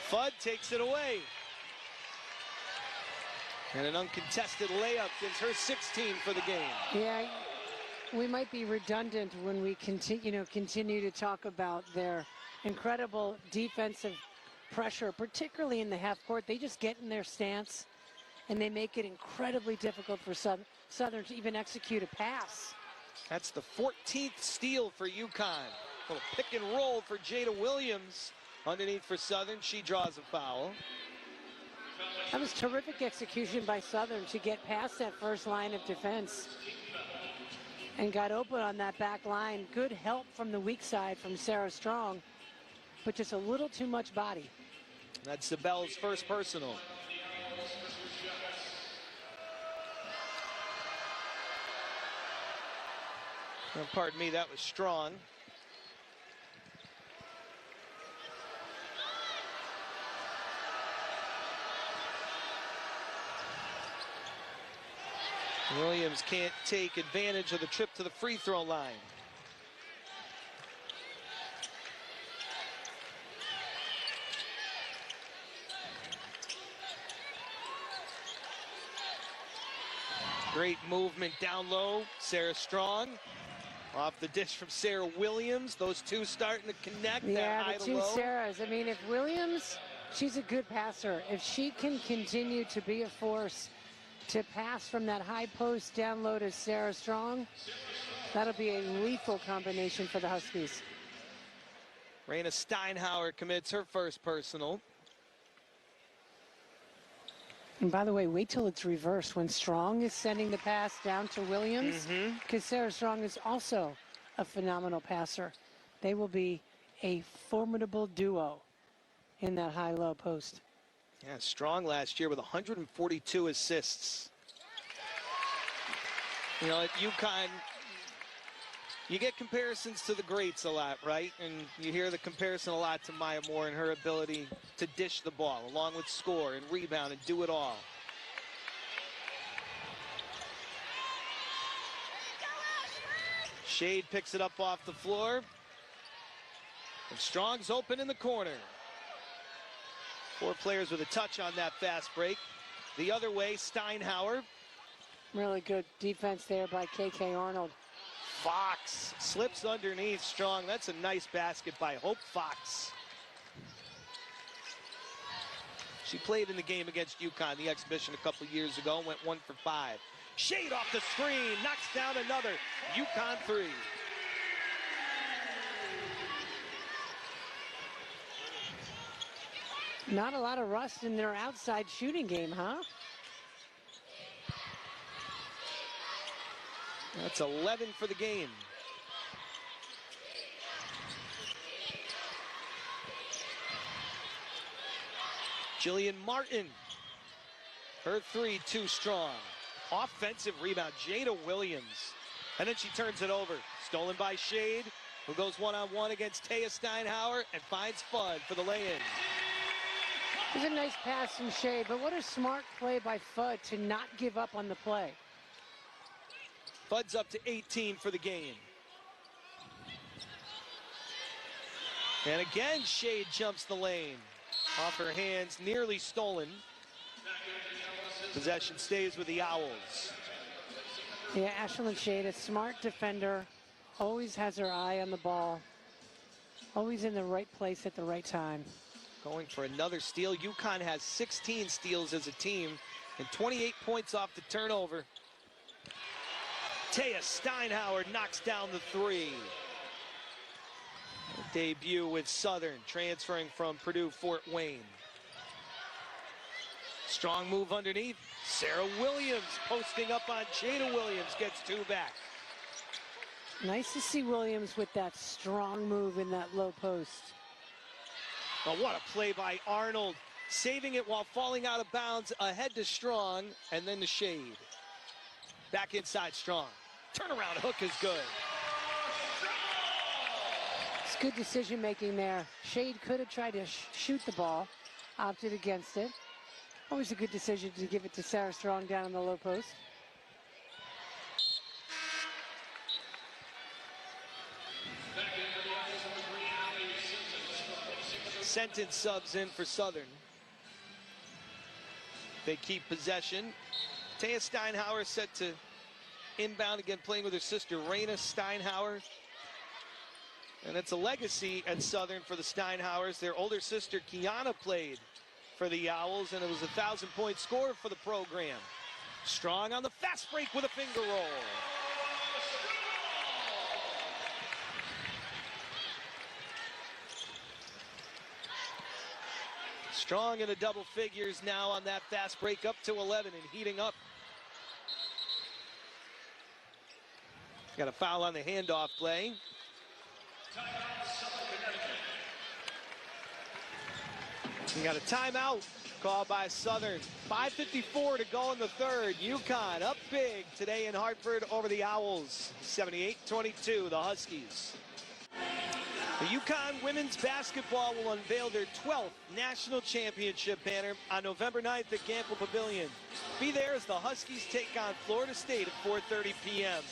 Fudd takes it away. And an uncontested layup gives her 16 for the game. Yeah, we might be redundant when we continue to talk about their incredible defensive pressure, particularly in the half court. They just get in their stance, and they make it incredibly difficult for Southern to even execute a pass. That's the 14th steal for UConn. A little pick and roll for Jada Williams underneath for Southern. She draws a foul. That was terrific execution by Southern to get past that first line of defense and got open on that back line. Good help from the weak side from Sarah Strong, but just a little too much body. That's Zabel's first personal. Oh, pardon me, that was Strong. Williams can't take advantage of the trip to the free throw line. Great movement down low. Sarah Strong off the dish from Sarah Williams. Those two starting to connect. Yeah, that the two Sarahs. I mean, if Williams, she's a good passer. If she can continue to be a force to pass from that high post down low to Sarah Strong, that'll be a lethal combination for the Huskies. Raina Steinhauer commits her first personal. And by the way, wait till it's reversed when Strong is sending the pass down to Williams, because Sarah Strong is also a phenomenal passer. They will be a formidable duo in that high-low post. Yeah, strong last year with 142 assists. You know, at UConn, you get comparisons to the greats a lot, right? And you hear the comparison a lot to Maya Moore and her ability to dish the ball, along with score and rebound and do it all. Shade picks it up off the floor. And Strong's open in the corner. 4 players with a touch on that fast break. The other way, Steinhauer. Really good defense there by KK Arnold. Fox slips underneath Strong. That's a nice basket by Hope Fox. She played in the game against UConn, the exhibition a couple years ago, and went 1 for 5. Shade off the screen, knocks down another. UConn 3. Not a lot of rust in their outside shooting game, huh? That's 11 for the game. Jillian Martin. Her 3 too strong. Offensive rebound, Jada Williams. And then she turns it over. Stolen by Shade, who goes one-on-one against Taya Steinhauer and finds Fudd for the lay-in. It was a nice pass from Shade, but what a smart play by Fudd to not give up on the play. Fudd's up to 18 for the game. And again, Shade jumps the lane. Off her hands, nearly stolen. Possession stays with the Owls. Yeah, Ashlyn Shade, a smart defender, always has her eye on the ball. Always in the right place at the right time. Going for another steal. UConn has 16 steals as a team and 28 points off the turnover. Taya Steinhauer knocks down the 3. Debut with Southern, transferring from Purdue Fort Wayne. Strong move underneath. Sarah Williams posting up on Jada Williams, gets 2 back. Nice to see Williams with that strong move in that low post. But what a play by Arnold, saving it while falling out of bounds, ahead to Strong, and then to Shade. Back inside Strong. Turnaround hook is good. It's good decision making there. Shade could have tried to shoot the ball, opted against it. Always a good decision to give it to Sarah Strong down in the low post. Sentence subs in for Southern. They keep possession. Taya Steinhauer set to inbound again, playing with her sister Raina Steinhauer. And it's a legacy at Southern for the Steinhauers. Their older sister Kiana played for the Owls, and it was a 1,000-point score for the program. Strong on the fast break with a finger roll. Strong in the double figures now on that fast break, up to 11 and heating up. Got a foul on the handoff play. We got a timeout called by Southern. 5:54 to go in the third. UConn up big today in Hartford over the Owls. 78-22, the Huskies. The UConn women's basketball will unveil their 12th national championship banner on November 9th at Gamble Pavilion. Be there as the Huskies take on Florida State at 4:30 p.m.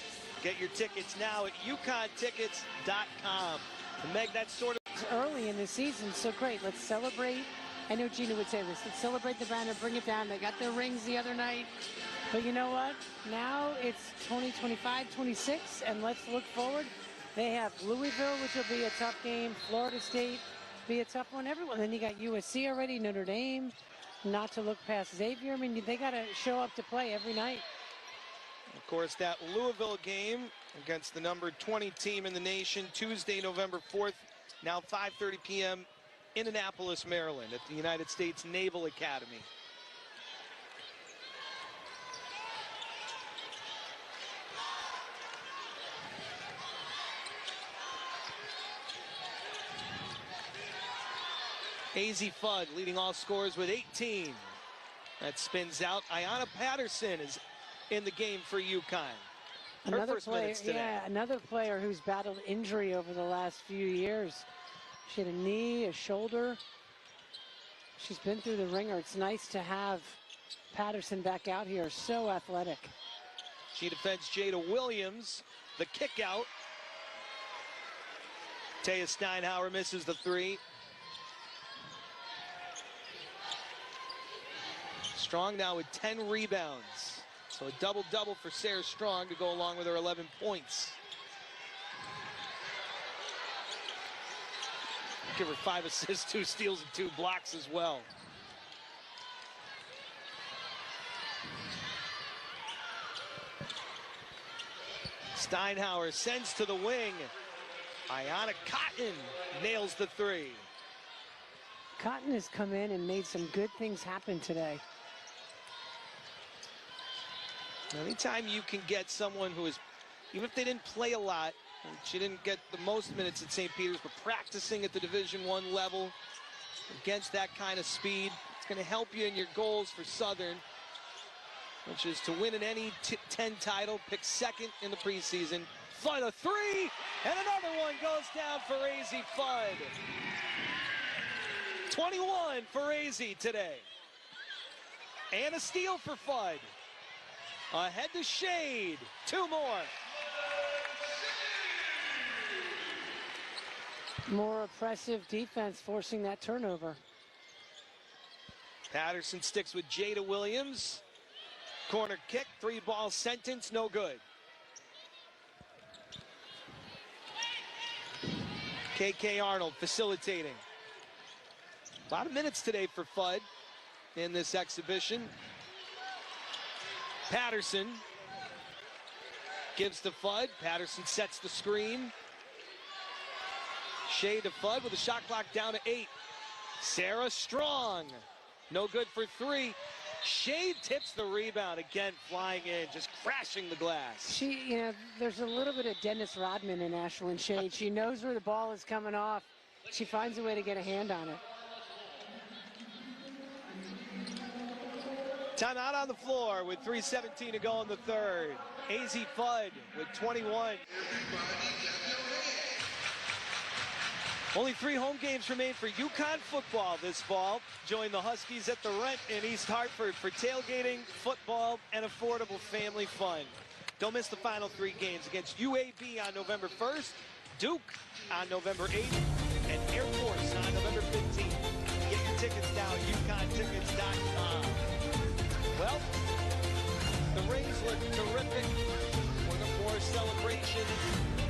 Get your tickets now at UConntickets.com. And Meg, that's sort of early in the season, so great. Let's celebrate. I know Gina would say this. Let's celebrate the banner, bring it down. They got their rings the other night. But you know what? Now it's 2025, 26, and let's look forward. They have Louisville, which will be a tough game. Florida State be a tough one. Everyone. Then you got USC already, Notre Dame. Not to look past Xavier. I mean, they got to show up to play every night. Of course, that Louisville game against the number 20 team in the nation, Tuesday, November 4th, now 5:30 p.m. in Annapolis, Maryland, at the United States Naval Academy. AZ Fudd leading all scorers with 18. That spins out. Ayanna Patterson is in the game for UConn. Another player, another player who's battled injury over the last few years. She had a knee, a shoulder. She's been through the ringer. It's nice to have Patterson back out here, so athletic. She defends Jada Williams. The kick out. Taya Steinhauer misses the three. Strong now with 10 rebounds. So a double-double for Sarah Strong to go along with her 11 points. Give her 5 assists, 2 steals, and 2 blocks as well. Steinhauer sends to the wing. Ayanna Cotton nails the three. Cotton has come in and made some good things happen today. Anytime you can get someone who is, even if they didn't play a lot, and she didn't get the most minutes at St. Peter's, but practicing at the Division I level against that kind of speed, it's going to help you in your goals for Southern, which is to win an NE10 title, pick second in the preseason. Fudd a three, and another one goes down for AZ Fudd. 21 for AZ today. And a steal for Fudd. Ahead to Shade, 2 more. More oppressive defense forcing that turnover. Patterson sticks with Jada Williams. Corner kick, 3-ball sentence, no good. KK Arnold facilitating. A lot of minutes today for Fudd in this exhibition. Patterson gives to Fudd. Patterson sets the screen. Shea to Fudd with the shot clock down to 8. Sarah Strong, no good for 3. Shea tips the rebound again, flying in, just crashing the glass. There's a little bit of Dennis Rodman in Ashlyn Shade. She knows where the ball is coming off. She finds a way to get a hand on it. Timeout on the floor with 3:17 to go in the third. AZ Fudd with 21. Only 3 home games remain for UConn football this fall. Join the Huskies at the Rent in East Hartford for tailgating, football, and affordable family fun. Don't miss the final 3 games against UAB on November 1st, Duke on November 8th, and Air Force on November 15th. Get your tickets now at UConnTickets.com. Well, the rings look terrific for celebration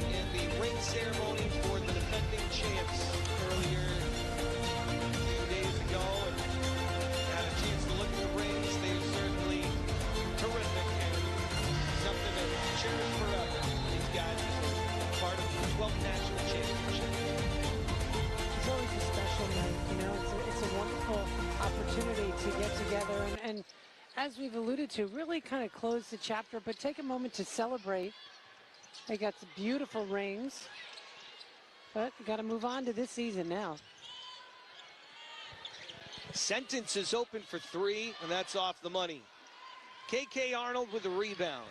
in the ring ceremony for the defending champs earlier a few days ago, and got a chance to look at the rings. They're certainly terrific and something to cherish forever. These guys are part of the 12th national championship. It's always a special night, it's a wonderful opportunity to get together and as we've alluded to, really kind of close the chapter, but take a moment to celebrate. They got some beautiful rings, but you got to move on to this season now. Sentence is open for 3, and that's off the money. KK Arnold with the rebound.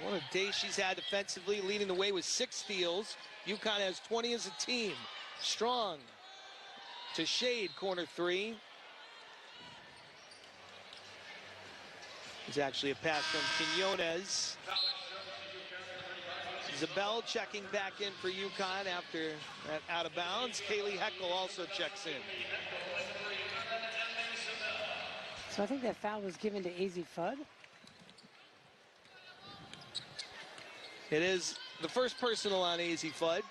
What a day she's had defensively, leading the way with 6 steals. UConn has 20 as a team. Strong to Shade, corner 3. It's actually a pass from Quinones. Zabel checking back in for UConn after that out of bounds. Kaylee Heckel also checks in. So I think that foul was given to AZ Fudd. It is the first personal on AZ Fudd.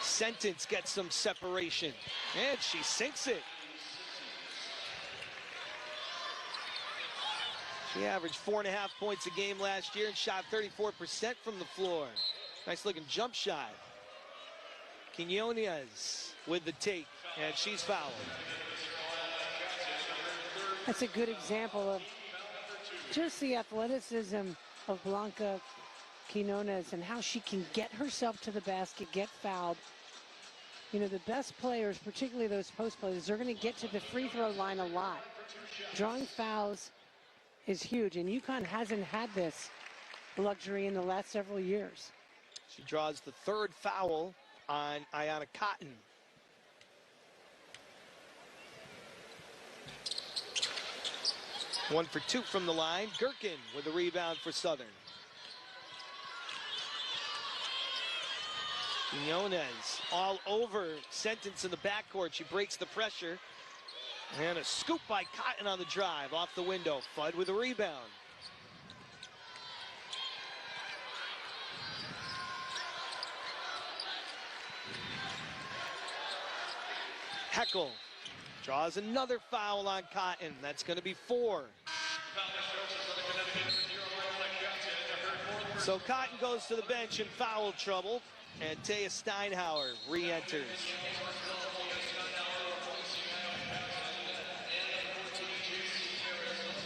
Sentence gets some separation, and she sinks it. She averaged 4.5 points a game last year and shot 34% from the floor. Nice looking jump shot. Quinones with the take, and she's fouled. That's a good example of just the athleticism of Blanca Quinones and how she can get herself to the basket, get fouled. You know, the best players, particularly those post players, they're going to get to the free throw line a lot. Drawing fouls is huge, and UConn hasn't had this luxury in the last several years. She draws the third foul on Ayanna Cotton. One for two from the line. Gherkin with a rebound for Southern. Quinones all over Sentence in the backcourt. She breaks the pressure. And a scoop by Cotton on the drive off the window. Fudd with a rebound. Heckel draws another foul on Cotton. That's going to be 4. So Cotton goes to the bench in foul trouble, and Taya Steinhauer re-enters.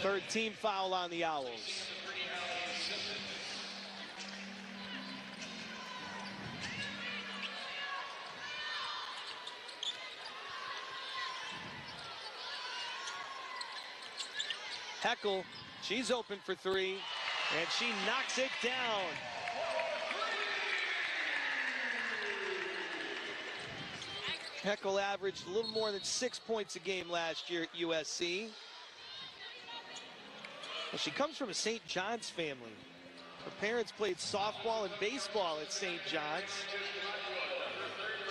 Third team foul on the Owls. Heckel, she's open for 3, and she knocks it down. Heckel averaged a little more than 6 points a game last year at USC. Well, she comes from a St. John's family. Her parents played softball and baseball at St. John's.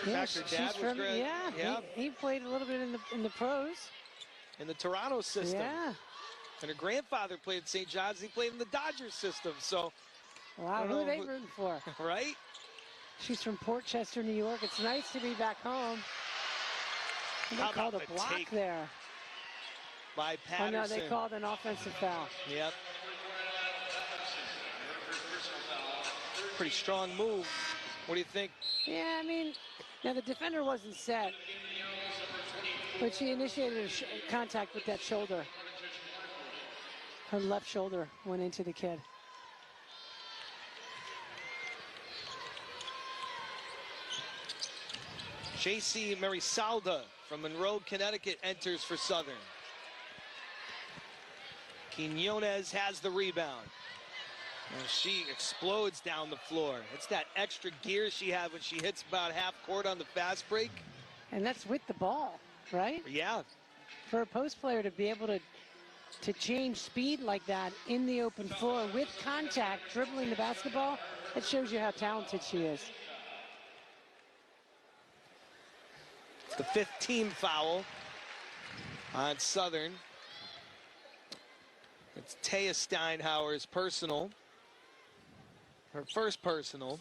In fact, her dad was great. Yeah, he played a little bit in the pros. In the Toronto system. Yeah. And her grandfather played at St. John's. He played in the Dodgers system. So, wow, who are they rooting for? Right? She's from Port Chester, New York. It's nice to be back home. They called a block there. By Patterson. Oh, no, they called an offensive foul. Yep. Pretty strong move. What do you think? Yeah, I mean, now the defender wasn't set, but she initiated a contact with that shoulder. Her left shoulder went into the kid. J.C. Marisalda from Monroe, Connecticut enters for Southern. Quinones has the rebound. And she explodes down the floor. It's that extra gear she had when she hits about half court on the fast break. And that's with the ball, right? Yeah. For a post player to be able to change speed like that in the open floor with contact, dribbling the basketball, it shows you how talented she is. It's the 5th team foul on Southern. It's Taya Steinhauer's personal. Her first personal.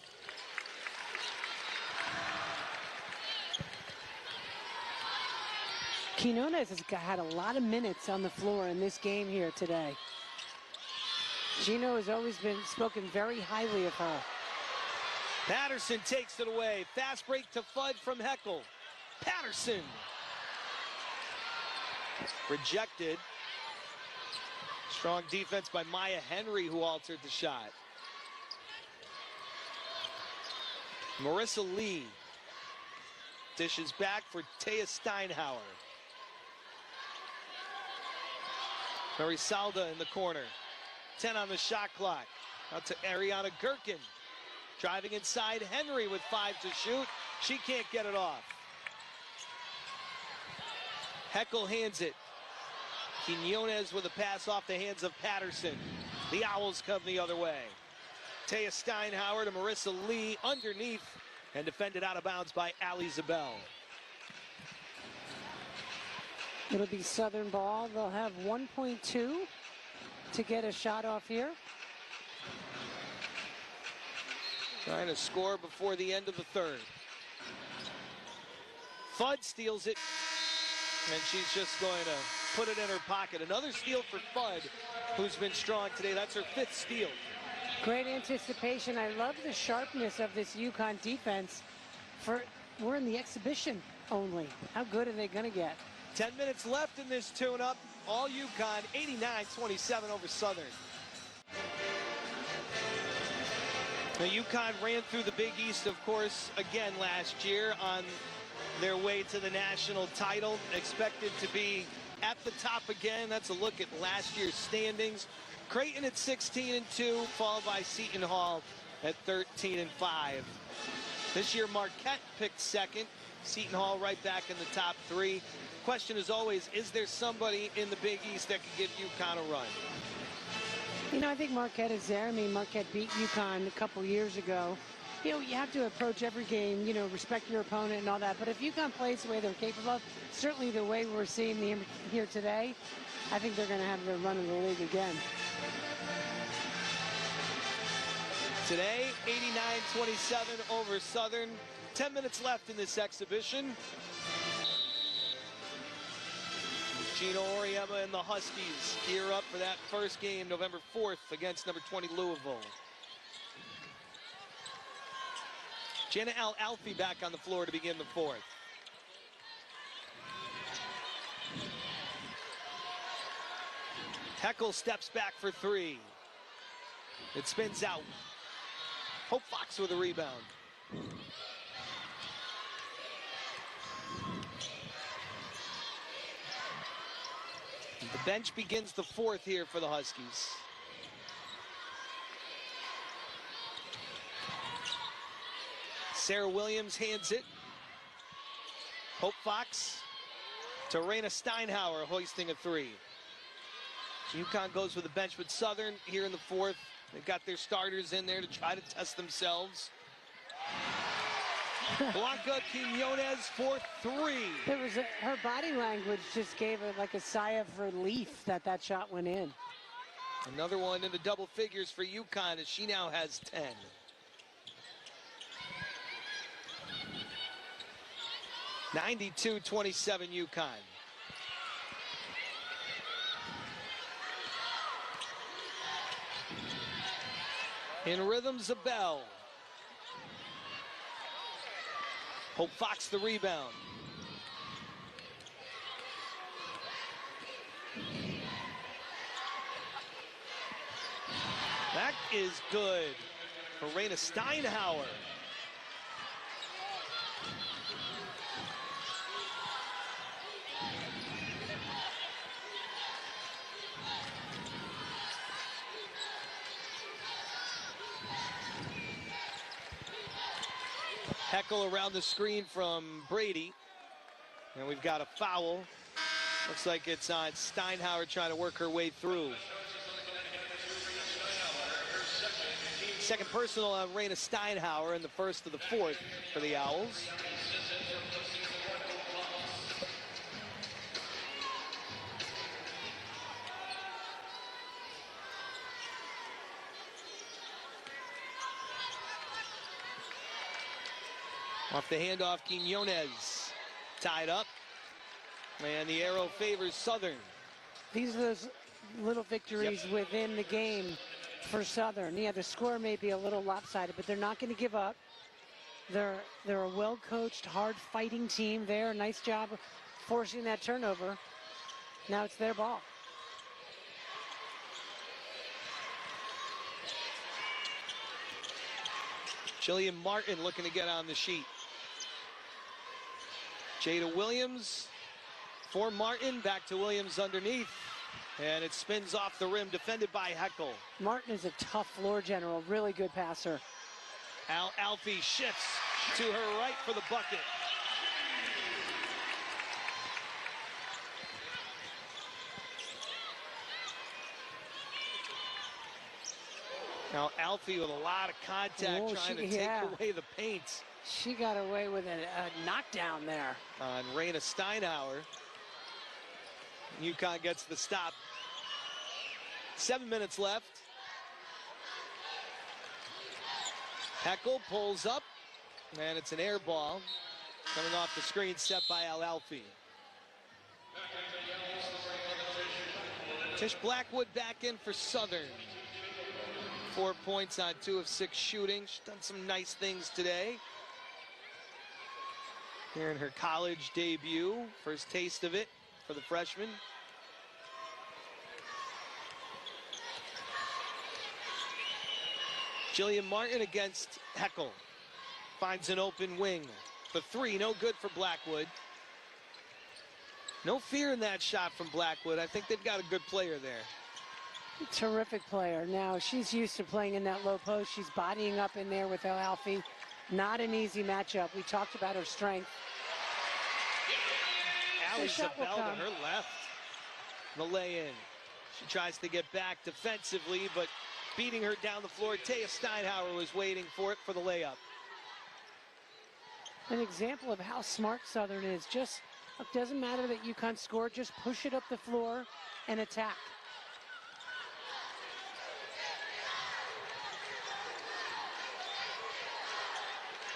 Quinones has had a lot of minutes on the floor in this game here today. Gino has always been spoken very highly of her. Patterson takes it away. Fast break to Fudd from Heckel. Patterson. Rejected. Strong defense by Maya Henry, who altered the shot. Marissa Lee dishes back for Taya Steinhauer. Marisalda in the corner. 10 on the shot clock. Out to Ariana Gherkin. Driving inside, Henry with 5 to shoot. She can't get it off. Heckel hands it. Quinones with a pass off the hands of Patterson. The Owls come the other way. Taya Steinhauer to Marissa Lee underneath and defended out of bounds by Ali Zabel. It'll be Southern ball. They'll have 1.2 to get a shot off here. Trying to score before the end of the third. Fudd steals it, and she's just going to put it in her pocket. Another steal for Fudd, who's been strong today. That's her 5th steal. Great anticipation. I love the sharpness of this UConn defense. We're in the exhibition only. How good are they going to get? 10 minutes left in this tune-up. all UConn, 89-27 over Southern. Now, UConn ran through the Big East, of course, again last year on their way to the national title. Expected to be at the top again. That's a look at last year's standings. Creighton at 16-2, followed by Seton Hall at 13-5. This year, Marquette picked second. Seton Hall right back in the top three. Question is always, is there somebody in the Big East that could give UConn a run? You know, I think Marquette is there. I mean, Marquette beat UConn a couple years ago. You know, you have to approach every game, you know, respect your opponent and all that. But if UConn plays the way they're capable of, certainly the way we're seeing them here today, I think they're going to have their run in the league again. Today, 89-27 over Southern. 10 minutes left in this exhibition. Gino Auriemma and the Huskies gear up for that first game November 4th against number 20 Louisville. Jenna Alfie back on the floor to begin the fourth. Heckel steps back for three. It spins out. Hope Fox with a rebound. The bench begins the fourth here for the Huskies. Sarah Williams hands it. Hope Fox to Raina Steinhauer, hoisting a three. UConn goes with the bench with Southern here in the fourth. They've got their starters in there to try to test themselves. Blanca Quiñones for three. There was her body language just gave her like a sigh of relief that that shot went in. Another one in the double figures for UConn as she now has 10. (92-27) UConn. In rhythm, Zabel. Hope Fox the rebound. That is good for Raina Steinhauer. Heckel around the screen from Brady. And we've got a foul. Looks like it's on Steinhauer trying to work her way through. Second personal on Raina Steinhauer in the first of the fourth for the Owls. Off the handoff, Quiñones tied up. And the arrow favors Southern. These are those little victories within the game for Southern. Yeah, the score may be a little lopsided, but they're not going to give up. They're a well-coached, hard-fighting team there. Nice job of forcing that turnover. Now it's their ball. Jillian Martin looking to get on the sheet. Jada Williams for Martin, back to Williams underneath. And it spins off the rim, defended by Heckel. Martin is a tough floor general, really good passer. Alfie shifts to her right for the bucket. Now Alfie with a lot of contact, trying to take away the paint. She got away with a knockdown there. On Raina Steinhauer. UConn gets the stop. 7 minutes left. Heckel pulls up, and it's an air ball. Coming off the screen, set by Alfie. Tish Blackwood back in for Southern. 4 points on 2 of 6 shooting. She's done some nice things today. Here in her college debut, first taste of it for the freshman. Jillian Martin against Heckel. Finds an open wing. The three, no good for Blackwood. No fear in that shot from Blackwood. I think they've got a good player there. Terrific player. Now, she's used to playing in that low post. She's bodying up in there with Alfie. Not an easy matchup. We talked about her strength. Allie Zabel to her left. The lay-in. She tries to get back defensively, but beating her down the floor. Taya Steinhauer was waiting for it for the layup. An example of how smart Southern is. Just, it doesn't matter that UConn scored, just push it up the floor and attack.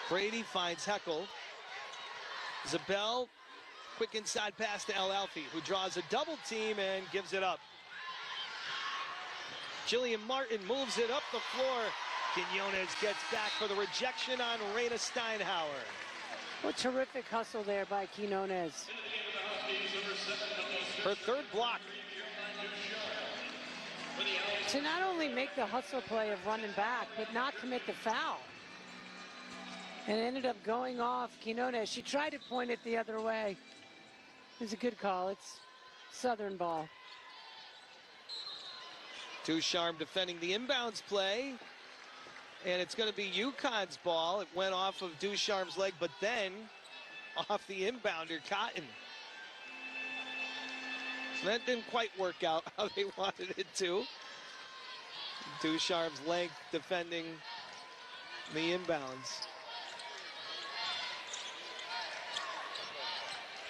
Brady finds Heckel. Zabel, quick inside pass to El Alfie, who draws a double team and gives it up. Jillian Martin moves it up the floor. Quinones gets back for the rejection on Reyna Steinhauer. What terrific hustle there by Quinones. Her third block. To not only make the hustle play of running back, but not commit the foul. And ended up going off Quinones. She tried to point it the other way. It was a good call. It's Southern ball. Ducharme defending the inbounds play. And it's going to be UConn's ball. It went off of Ducharme's leg, but then off the inbounder, Cotton. So that didn't quite work out how they wanted it to. Ducharme's length defending the inbounds.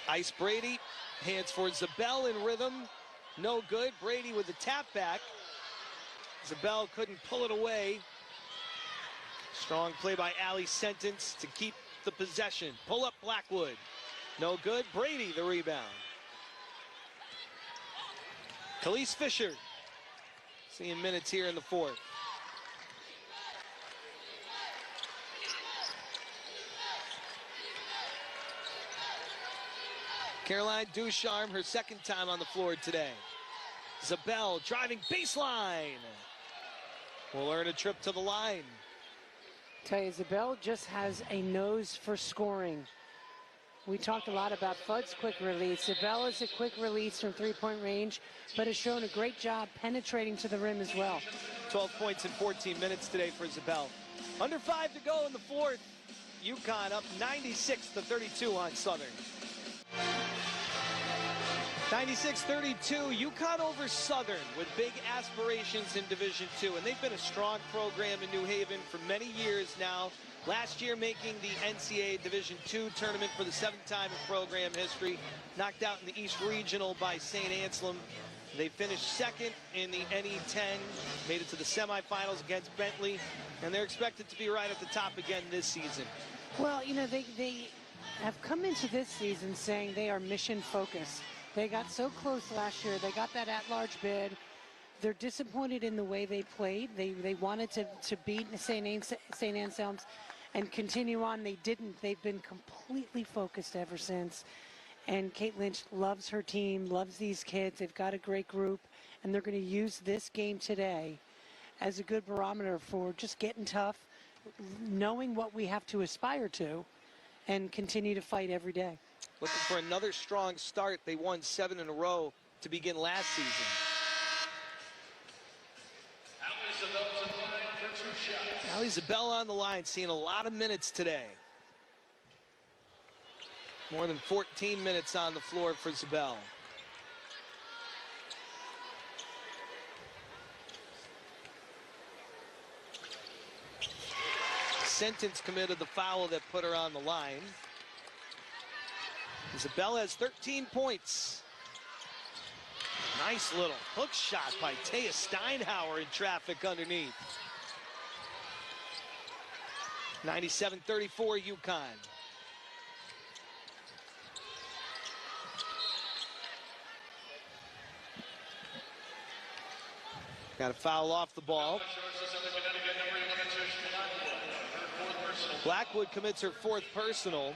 Ice Brady, hands for Zabel in rhythm. No good. Brady with the tap back. Zabel couldn't pull it away. Strong play by Allie Sentence to keep the possession. Pull up Blackwood. No good. Brady the rebound. Khalees Fisher seeing minutes here in the fourth. Caroline Ducharme, her second time on the floor today. Zabel driving baseline. Will earn a trip to the line. Tell you, Zabel just has a nose for scoring. We talked a lot about Fudd's quick release. Zabel is a quick release from three-point range, but has shown a great job penetrating to the rim as well. 12 points in 14 minutes today for Zabel. Under 5 to go in the fourth. UConn up 96-32 on Southern. 96-32, UConn over Southern with big aspirations in Division II. And they've been a strong program in New Haven for many years now. Last year making the NCAA Division II tournament for the seventh time in program history. Knocked out in the East Regional by St. Anselm. They finished second in the NE10. Made it to the semifinals against Bentley. And they're expected to be right at the top again this season. Well, you know, they have come into this season saying they are mission focused. They got so close last year. They got that at-large bid. They're disappointed in the way they played. They wanted to beat St. Anselm's and continue on. They didn't. They've been completely focused ever since. And Kate Lynch loves her team, loves these kids. They've got a great group, and they're going to use this game today as a good barometer for just getting tough, knowing what we have to aspire to, and continue to fight every day. Looking for another strong start. They won 7 in a row to begin last season. Allie Zabel on the line, seeing a lot of minutes today. More than 14 minutes on the floor for Zabel. Sentence committed the foul that put her on the line. Zabel has 13 points. Nice little hook shot by Taya Steinhauer in traffic underneath. 97-34 UConn. Got a foul off the ball. Blackwood commits her fourth personal.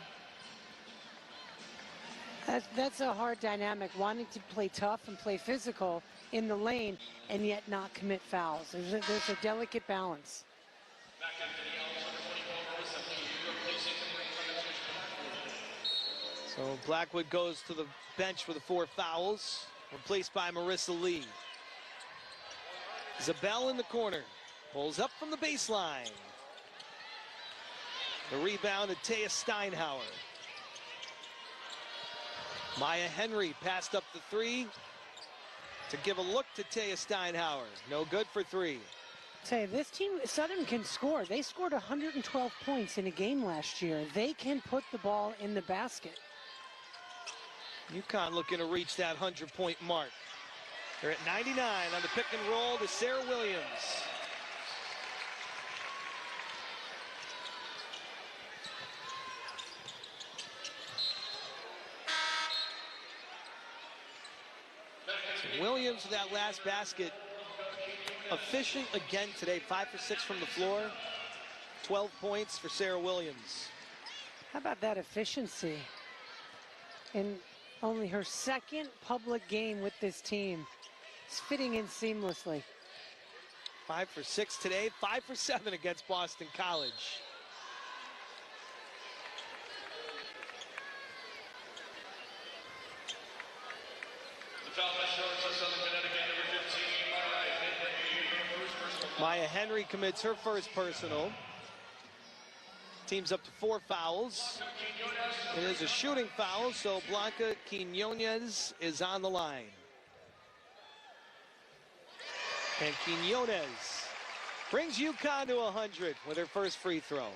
That's a hard dynamic, wanting to play tough and play physical in the lane and yet not commit fouls. There's a delicate balance. So Blackwood goes to the bench for the 4 fouls, replaced by Marissa Lee. Zabel in the corner, pulls up from the baseline. The rebound to Taya Steinhauer. Maya Henry passed up the 3 to give a look to Taya Steinhauer. No good for 3. Say, this team, Southern, can score. They scored 112 points in a game last year. They can put the ball in the basket. UConn looking to reach that 100-point mark. They're at 99 on the pick and roll to Sarah Williams. So Williams with that last basket. Efficient again today, 5 for 6 from the floor. 12 points for Sarah Williams. How about that efficiency? In only her second public game with this team. It's fitting in seamlessly. 5 for 6 today, 5 for 7 against Boston College. Maya Henry commits her first personal. Team's up to 4 fouls. It is a shooting foul, so Blanca Quinones is on the line. And Quinones brings UConn to 100 with her first free throw.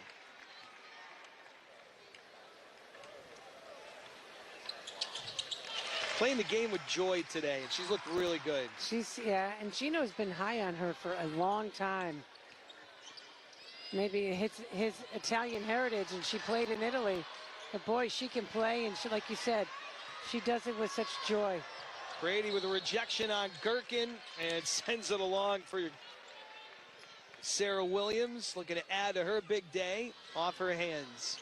Playing the game with joy today, and she's looked really good. Yeah, and Gino's been high on her for a long time. Maybe his Italian heritage, and she played in Italy. But boy, she can play, and she, like you said, she does it with such joy. Brady with a rejection on Gherkin and sends it along for Sarah Williams, looking to add to her big day off her hands.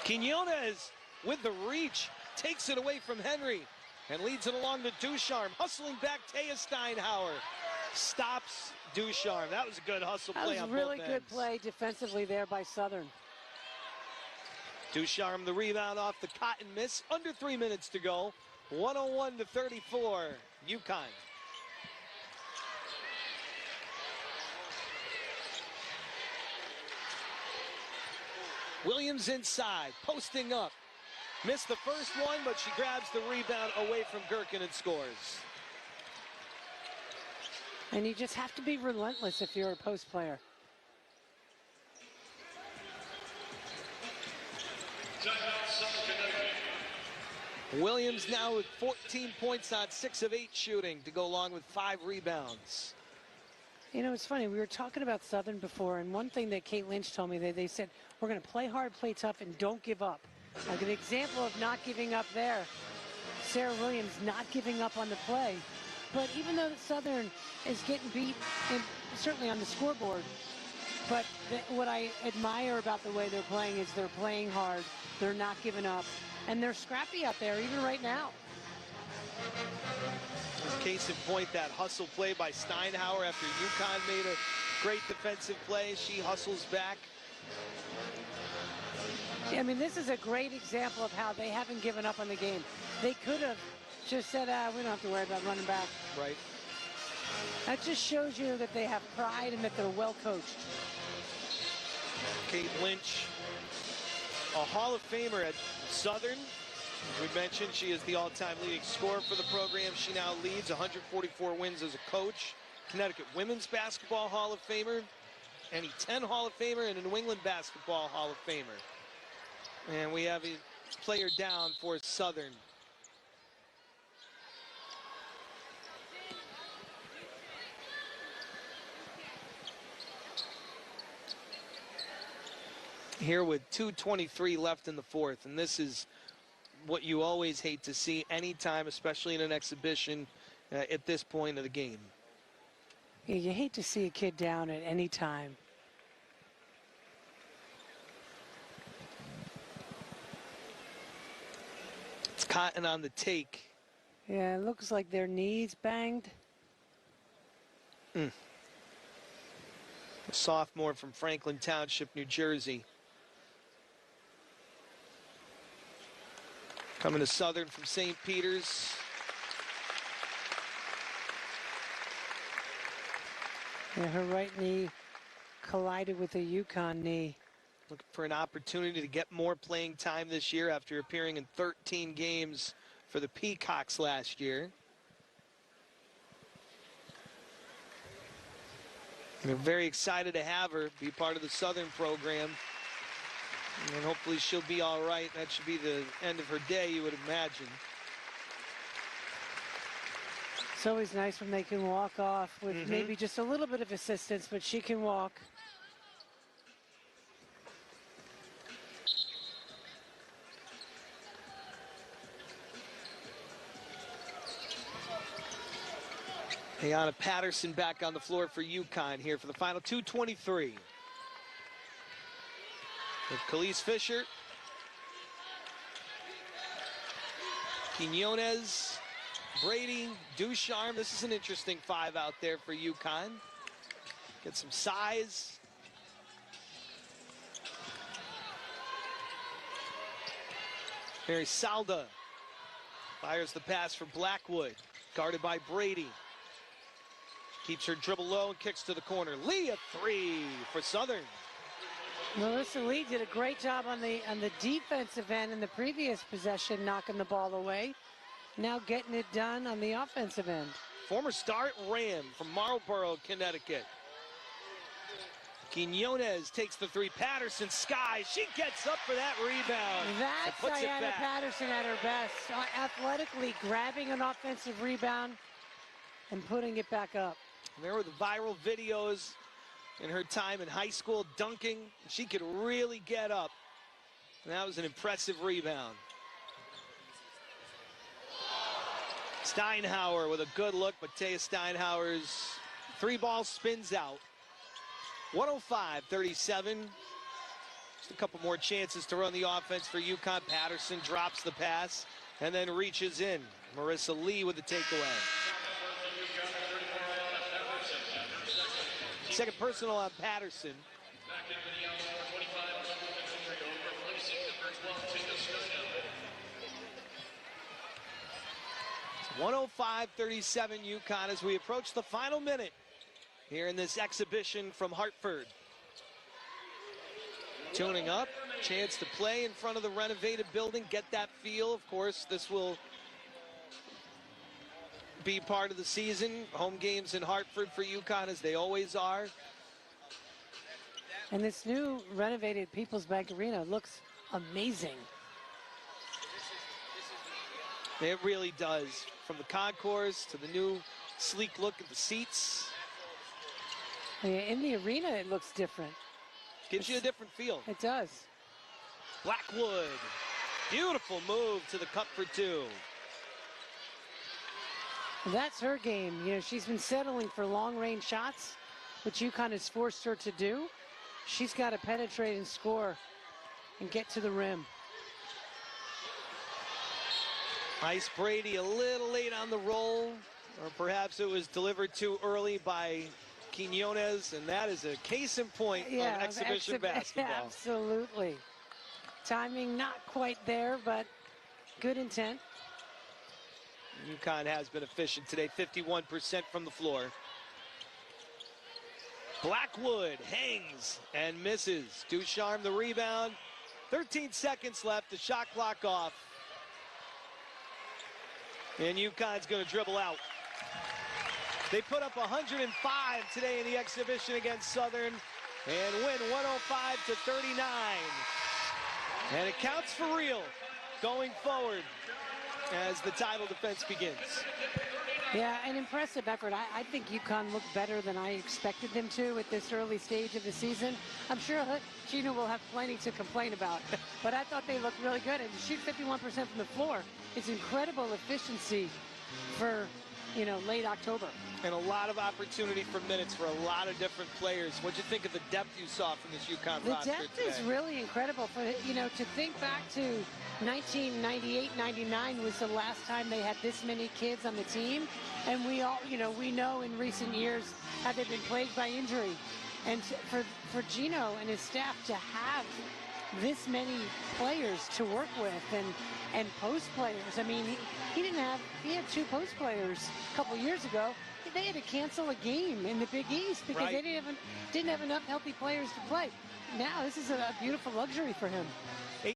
Quinones with the reach, takes it away from Henry and leads it along to Ducharme. Hustling back, Taya Steinhauer stops Ducharme. That was a good hustle play on both ends. That was a really good play defensively there by Southern. Ducharme the rebound off the Cotton miss. Under 3 minutes to go. 101 to 34, UConn. Williams inside, posting up. Missed the first one, but she grabs the rebound away from Gherkin and scores. And you just have to be relentless if you're a post player. Williams now with 14 points on 6 of 8 shooting to go along with 5 rebounds. You know, it's funny. We were talking about Southern before, and one thing that Kate Lynch told me, they said, we're going to play hard, play tough, and don't give up. Like an example of not giving up there, Sarah Williams not giving up on the play. But even though Southern is getting beat, certainly on the scoreboard, but what I admire about the way they're playing is they're playing hard, they're not giving up, and they're scrappy out there even right now. Case in point, that hustle play by Steinhauer after UConn made a great defensive play. She hustles back. I mean, this is a great example of how they haven't given up on the game. They could have just said, we don't have to worry about running back. Right. That just shows you that they have pride and that they're well coached. Kate Lynch, a Hall of Famer at Southern. We mentioned she is the all-time leading scorer for the program. She now leads 144 wins as a coach. Connecticut Women's Basketball Hall of Famer, and a 10 Hall of Famer, and a New England Basketball Hall of Famer. And we have a player down for Southern. Here with 2:23 left in the fourth, and this is what you always hate to see anytime, especially in an exhibition at this point of the game. Yeah, you hate to see a kid down at any time. Cotton on the take. Yeah, it looks like their knees banged. A sophomore from Franklin Township, New Jersey. Coming to Southern from St. Peter's. Yeah, her right knee collided with a UConn knee. Looking for an opportunity to get more playing time this year after appearing in 13 games for the Peacocks last year. They're very excited to have her be part of the Southern program. And hopefully she'll be all right. That should be the end of her day, you would imagine. It's always nice when they can walk off with maybe just a little bit of assistance, but she can walk. Ayanna Patterson back on the floor for UConn here for the final 2:23. With Khalees Fisher, Quinones, Brady, Ducharme. This is an interesting five out there for UConn. Get some size. Mary Salda fires the pass for Blackwood, guarded by Brady. Keeps her dribble low and kicks to the corner. Lee, a three for Southern. Melissa Lee did a great job on the defensive end in the previous possession, knocking the ball away. Now getting it done on the offensive end. Former star Ram from Marlborough, Connecticut. Quinones takes the three. Patterson skies. She gets up for that rebound. That's Ayanna Patterson at her best. Athletically grabbing an offensive rebound and putting it back up. There were the viral videos in her time in high school dunking. She could really get up. And that was an impressive rebound. Steinhauer with a good look, but Taya Steinhauer's three ball spins out. 105-37. Just a couple more chances to run the offense for UConn. Patterson drops the pass and then reaches in. Marissa Lee with the takeaway. Second personal on Patterson. 105-37 UConn as we approach the final minute here in this exhibition from Hartford. Tuning up, chance to play in front of the renovated building, get that feel. Of course, this will be part of the season. Home games in Hartford for UConn, as they always are. And this new renovated People's Bank Arena looks amazing. It really does. From the concourse to the new sleek look at the seats. In the arena, it looks different. Gives you a different feel. It does. Blackwood. Beautiful move to the cup for two. That's her game. You know, she's been settling for long-range shots, which UConn has forced her to do. She's got to penetrate and score and get to the rim. Ice Brady a little late on the roll, or perhaps it was delivered too early by Quinones, and that is a case in point of exhibition basketball. Absolutely. Timing not quite there, but good intent. UConn has been efficient today, 51% from the floor. Blackwood hangs and misses. Ducharme the rebound. 13 seconds left, the shot clock off. And UConn's going to dribble out. They put up 105 today in the exhibition against Southern and win 105-39. And it counts for real going forward as the title defense begins. Yeah, an impressive effort. I think UConn looked better than I expected them to at this early stage of the season. I'm sure Gina will have plenty to complain about, but I thought they looked really good. And to shoot 51% from the floor is incredible efficiency for late October. And a lot of opportunity for minutes for a lot of different players. What'd you think of the depth you saw from this UConn roster today? The depth is really incredible. To think back to 1998-99 was the last time they had this many kids on the team. And we all, we know in recent years how they've been plagued by injury. And for Gino and his staff to have this many players to work with and post players. I mean, he had 2 post players a couple years ago. They had to cancel a game in the Big East because they didn't have enough healthy players to play. Now this is a beautiful luxury for him.